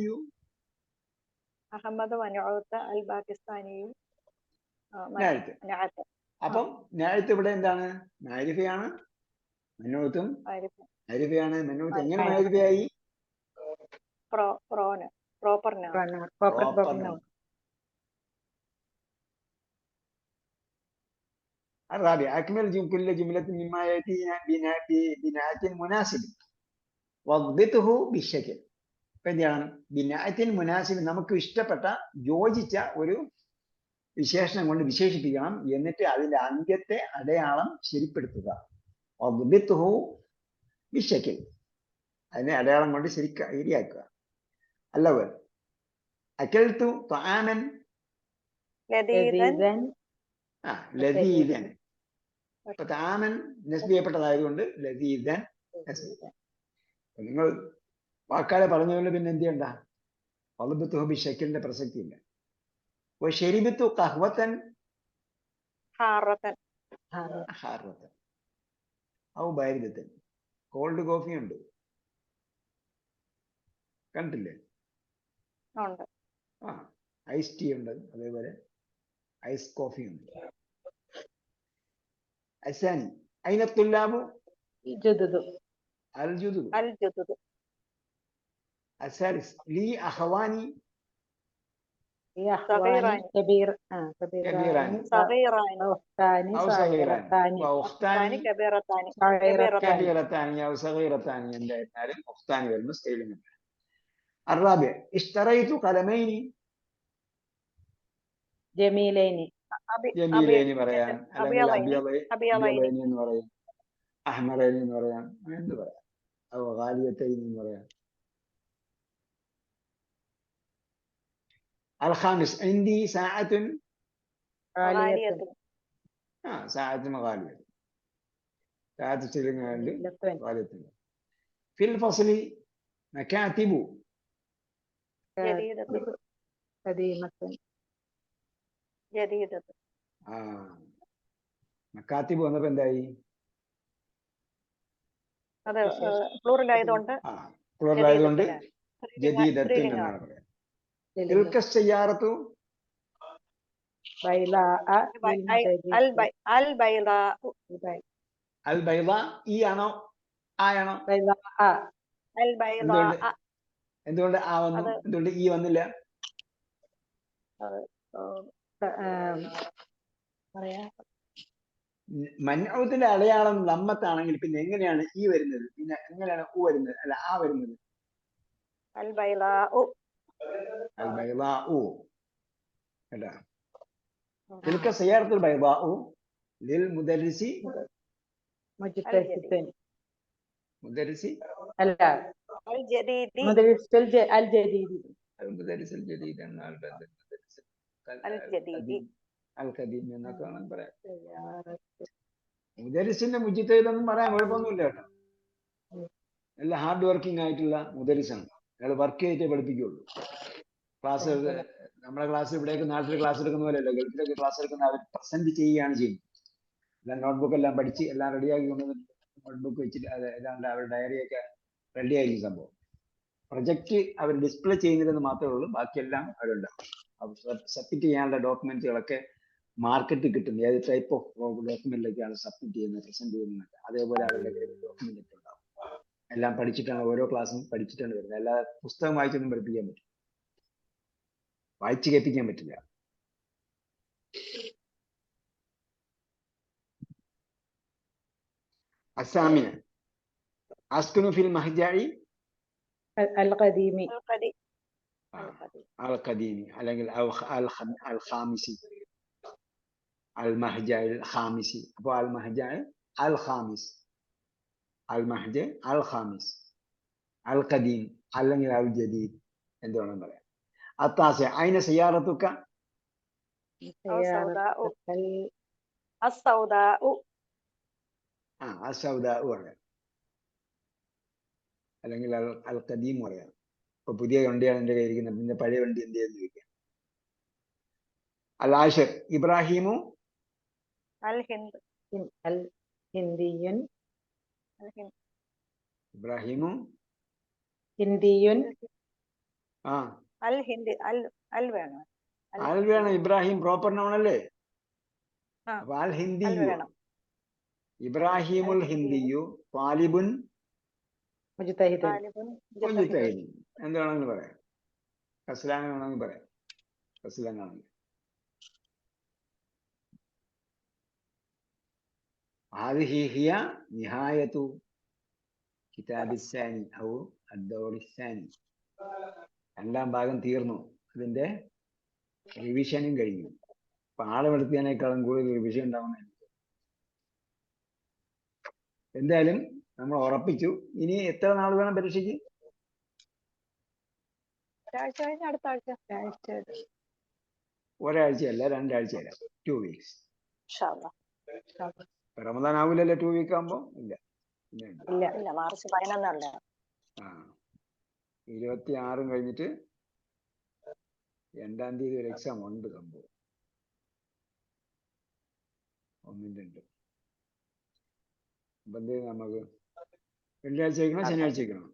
അപ്പം നാഅത്ത് ഇവിടെ എന്താണ്? മഅരിഫയാണ്. മൻഊത്തും മഅരിഫയാണ്. മൻഊത്ത് എങ്ങനെ മഅരിഫയായി? Proper noun. الرابع أكمل كل جملة مما يأتي بناءة مناسب وضبطه بالشكل. എന്താണ് ബിനാഅത്തിൻ മുനാസിബ്? നമുക്ക് ഇഷ്ടപ്പെട്ട യോജിച്ച ഒരു വിശേഷണം കൊണ്ട് വിശേഷിപ്പിക്കണം. എന്നിട്ട് അതിന്റെ അന്ത്യത്തെ അടയാളം ശരിപ്പെടുത്തുക. വദ്ബിത്ഹു ബിശകിൽ. അതിനെ അടയാളം കൊണ്ട് ശരിയാക്കുക. അല്ലവർ അകൽതു തആമൻ ലദീദൻ. അപ്പൊ തആമൻ നസ്ബ് ചെയ്യപ്പെട്ടതായതുകൊണ്ട് ലദീദൻ. നിങ്ങൾ വാക്കാലെ പറഞ്ഞതുകൊണ്ട് പിന്നെ എന്ത് ചെയ്യണ്ട? വദ്ബിത്ഹു ബിശകിലിന്റെ പ്രസക്തി ഇല്ല. വശരിബതു ഖഹ്വതൻ ഹാറതൻ ഔ ബാരിദതൻ. കോൾഡ് കോഫി ഉണ്ട്, കണ്ടില്ലേ? ഐസ് ടീ ഉണ്ട്, അതേപോലെ ഐസ് കോഫി ഉണ്ട്. അസാനി അയിന തുല്ലാബു അൽ ജുദുദ്. الثالث لي أخواني كبيران صغيران أو صغيران وأختان كبيرتان أو صغيرتان. أختان والمسئل. الرابع اشتريت قلمين جميلين പറയാൻ, അല്ലെങ്കിൽ അബിയളൈനി എന്ന് പറയാം, അഹ്മറൈനി എന്ന് പറയാം, എന്ത് പറയാം, ഗാലിയത്തൈനി എന്ന് പറയാം. الخامس عندي ساعة غالية. ساعة غالية. ساعة غالية. في الفصل مكاتب جديدة. മക്കാത്തിബ് വന്നപ്പോ എന്തായി? അത് പ്ലൂറൽ ആയതുകൊണ്ട് ജദീദത്തുൻ എന്നാണ് പറയാ. تلك السيارة البيضاء. ഈ ആണോ ആയാണോ? എന്തുകൊണ്ട് ആ വന്നു? എന്തുകൊണ്ട് ഈ വന്നില്ല? മൻഊത്തിന്റെ അടയാളം ലമ്മത്താണെങ്കിൽ പിന്നെ എങ്ങനെയാണ് ഈ വരുന്നത്? പിന്നെ എങ്ങനെയാണ് ഊ വരുന്നത്? അല്ല ആ വരുന്നത്? البيضاء. تلك السيارة البيضاء للمدرس الجديد. المدرس الجديد القديم എന്നൊക്കെ വേണം പറയാം. മുദരിസിന്റെ മുജിത്തഹിദൊന്നും പറയാൻ കുഴപ്പമൊന്നുമില്ല കേട്ടോ. നല്ല ഹാർഡ് വർക്കിംഗ് ആയിട്ടുള്ള മുദരിസാണ്. അയാൾ വർക്ക് ചെയ്തിട്ടേ പഠിപ്പിക്കുകയുള്ളൂ. ക്ലാസ് നമ്മുടെ ക്ലാസ് ഇവിടേക്ക് നാട്ടിൽ ക്ലാസ് എടുക്കുന്ന പോലെയല്ല, ഗൾഫിലൊക്കെ ക്ലാസ് എടുക്കുന്ന അവർ പ്രസന്റ് ചെയ്യുകയാണ് ചെയ്യുന്നത്. എല്ലാം നോട്ട്ബുക്ക് എല്ലാം പഠിച്ച് എല്ലാം റെഡിയാക്കി കൊണ്ടുവന്ന് നോട്ട്ബുക്ക് വെച്ചിട്ട് അത് ഏതാണ്ട് അവരുടെ ഡയറിയൊക്കെ റെഡി ആയിരിക്കും സംഭവം. പ്രൊജക്റ്റ് അവർ ഡിസ്പ്ലേ ചെയ്യുന്നില്ലെന്ന് മാത്രമേ ഉള്ളൂ, ബാക്കിയെല്ലാം അവരുണ്ടാവും. സബ്മിറ്റ് ചെയ്യാനുള്ള ഡോക്യുമെന്റുകളൊക്കെ മാർക്കറ്റിൽ കിട്ടും. ഏത് ടൈപ്പ് ഓഫ് ഡോക്യുമെന്റിലേക്കാണ് സബ്മിറ്റ് ചെയ്യുന്നത്, പ്രസന്റ് ചെയ്യുന്നത്, അതേപോലെ അവരുടെ ഡോക്യുമെന്റ് ഒക്കെ ഉണ്ടാവും. എല്ലാം പഠിച്ചിട്ടാണ്, ഓരോ ക്ലാസ്സും പഠിച്ചിട്ടാണ് വരുന്നത്. അല്ലാതെ പുസ്തകം വായിച്ചൊന്നും പഠിപ്പിക്കാൻ പറ്റും, വായിച്ച് കേൾപ്പിക്കാൻ പറ്റില്ല. الثامنة أسكن في المهجع القديم അല്ലെങ്കിൽ الخامسي المهجع الخامسي. അപ്പോൾ المهجع الخامس القديم അല്ലെങ്കിൽ الجديد എന്ത് വേണം പറയാം. التاسع أين سيارتك؟ السوداء السوداء പറയാം, അല്ലെങ്കിൽ അൽ ഖദീം പറയാം. ഇപ്പൊ പുതിയ വണ്ടിയാണ് എന്റെ കയ്യിരിക്കുന്നത്, പിന്നെ പഴയ വണ്ടി എന്ത് ചെയ്യുന്നു ചോദിക്കാം. അൽ ആഷിർ ഇബ്രാഹിമു ഇബ്രാഹിമു ഹിന്ദിയുൻ അൽ വേണം. ഇബ്രാഹിം പ്രോപ്പർ നൗൺ അല്ലേ? അപ്പൊ അൽ ഹിന്ദിയു, ഇബ്രാഹിമുൽ ഹിന്ദിയു, താലിബുൻ മുജ്തഹിദ് എന്ത് വേണമെങ്കിൽ പറയാം. കസ്ലാൻ വേണമെങ്കിൽ പറയാം, കസ്ലാൻ ആണെങ്കിൽ. هذه هي نهاية كتاب الثاني أو الدور الثاني. രണ്ടാം ഭാഗം തീർന്നു, അതിന്റെ റിവിഷനും കഴിഞ്ഞു. പാഠമെടുത്തതിനേക്കാളും കൂടുതൽ റിവിഷൻ ഉണ്ടാവുന്ന. എന്തായാലും നമ്മൾ ഉറപ്പിച്ചു. ഇനി എത്ര നാൾ വേണം പരീക്ഷയ്ക്ക്? ഒരാഴ്ചയല്ല, 2 ആഴ്ചയല്ല, 2 weeks. റമദാൻ ആവില്ലല്ലോ 2 week ആകുമ്പോ? ഇല്ല, 26 കഴിഞ്ഞിട്ട് 2-ാം തീയതി ഒരു എക്സാം ഉണ്ട് സംഭവം, 1-2. അപ്പൊ എന്ത് നമുക്ക് വെള്ളിയാഴ്ച വയ്ക്കണോ ശനിയാഴ്ച വയ്ക്കണോ?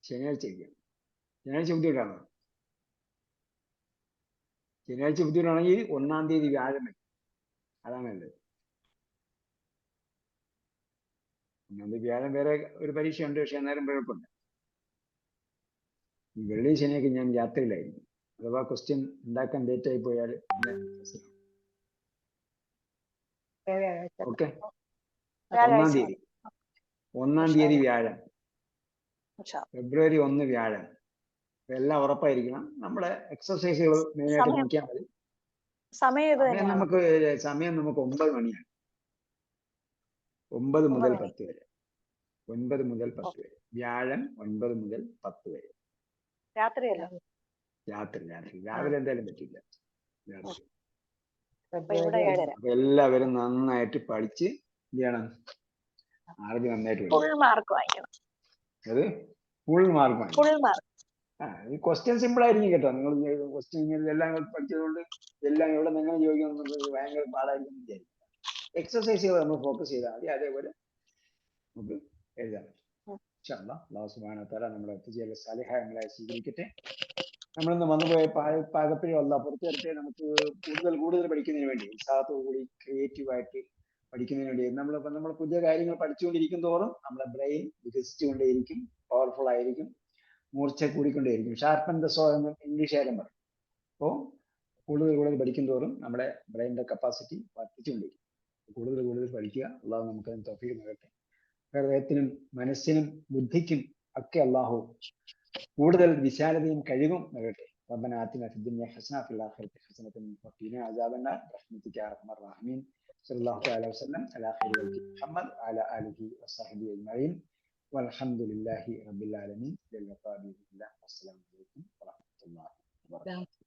ശനിയാഴ്ച വയ്ക്കാം. ശനിയാഴ്ച ബുദ്ധിമുട്ടാണോ? ശനിയാഴ്ച ബുദ്ധിമുട്ടാണെങ്കിൽ 1-ാം തീയതി വ്യാഴം വയ്ക്കും, അതാണ് നല്ലത്. 1-ാം തീയതി വ്യാഴം വേറെ ഒരു പരീക്ഷയുണ്ട്, പക്ഷെ അന്നേരം കുഴപ്പമില്ല. ഈ വെള്ളി ശനിയൊക്കെ ഞാൻ യാത്രയിലായിരിക്കും. അഥവാ ക്വസ്റ്റ്യൻ ഉണ്ടാക്കാൻ ലേറ്റ് ആയി പോയാൽ ഓക്കെ. 1-ാം തീയതി വ്യാഴം, ഫെബ്രുവരി 1 വ്യാഴം. എല്ലാം ഉറപ്പായിരിക്കണം. നമ്മുടെ എക്സർസൈസുകൾ മെയിനായിട്ട് നോക്കിയാൽ മതി. സമയം നമുക്ക് 9 മണിയാണ്. 9 മുതൽ 10 വരെ. 9 മുതൽ 10 വരെ. വ്യാഴം 9 മുതൽ 10 വരെ. രാത്രി രാവിലെ എന്തായാലും പറ്റില്ല. അപ്പൊ എല്ലാവരും നന്നായിട്ട് പഠിച്ച് എന്ത് ചെയ്യണം? ആർമി നന്നായിട്ട് ഫുൾ മാർക്ക് വാങ്ങിക്കണം. അത് ഫുൾ മാർക്ക് വാങ്ങിക്കണം. ഈ ക്വസ്റ്റ്യൻ സിമ്പിൾ ആയിരിക്കും കേട്ടോ. നിങ്ങൾ ക്വസ്റ്റ്യൻ എല്ലാം പഠിച്ചതുകൊണ്ട് എല്ലാം ഇവിടെ നിങ്ങൾ ചോദിക്കുന്നത് ഭയങ്കര പാടായിരിക്കും വിചാരിക്കും. എക്സസൈസുകൾ നമ്മൾ ഫോക്കസ് ചെയ്താൽ മതി, അതേപോലെ നമുക്ക് എഴുതാൻ പറ്റും. അല്ലാഹു സുബ്ഹാനഹു വ തആല നമ്മുടെ ഒത്തുചേരൽ സാലിഹായ നമ്മളെ സ്വീകരിക്കട്ടെ. നമ്മളിന്ന് വന്നുപോയ പാകപ്പിഴ അല്ലാഹു പുറത്തു തരട്ടെ. നമുക്ക് കൂടുതൽ പഠിക്കുന്നതിന് വേണ്ടി, ഉത്സാഹത്തോടുകൂടി ക്രിയേറ്റീവായിട്ട് പഠിക്കുന്നതിന് വേണ്ടി നമ്മൾ പുതിയ കാര്യങ്ങൾ പഠിച്ചുകൊണ്ടിരിക്കും തോറും നമ്മുടെ ബ്രെയിൻ വികസിച്ചുകൊണ്ടേയിരിക്കും, പവർഫുൾ ആയിരിക്കും, മൂർച്ച കൂടിക്കൊണ്ടേയിരിക്കും. ഷാർപ്പൻ ദ സോ എന്ന് ഇംഗ്ലീഷുകാരൻ പറയും. അപ്പോൾ കൂടുതൽ പഠിക്കും തോറും നമ്മുടെ ബ്രെയിനിന്റെ കപ്പാസിറ്റി വർദ്ധിച്ചുകൊണ്ടിരിക്കും. കൂടുതൽ പഠിക്കുക. അള്ളാഹു നമുക്ക് അതിന് തൗഫീഖ് നൽകട്ടെ. ഹൃദയത്തിനും മനസ്സിനും ബുദ്ധിക്കും ഒക്കെ അള്ളാഹു കൂടുതൽ വിശാലതയും കഴിവും നൽകട്ടെ. ربنا آتنا في الدنيا حسنة وفي الآخرة حسنة وقنا عذاب النار برحمتك يا أرحم الراحمين. صلى الله تعالى وسلم على خير خلق محمد وعلى آله وصحبه أجمعين. والحمد لله رب العالمين. إلى اللقاء بإذن الله. والسلام عليكم ورحمة الله وبركاته.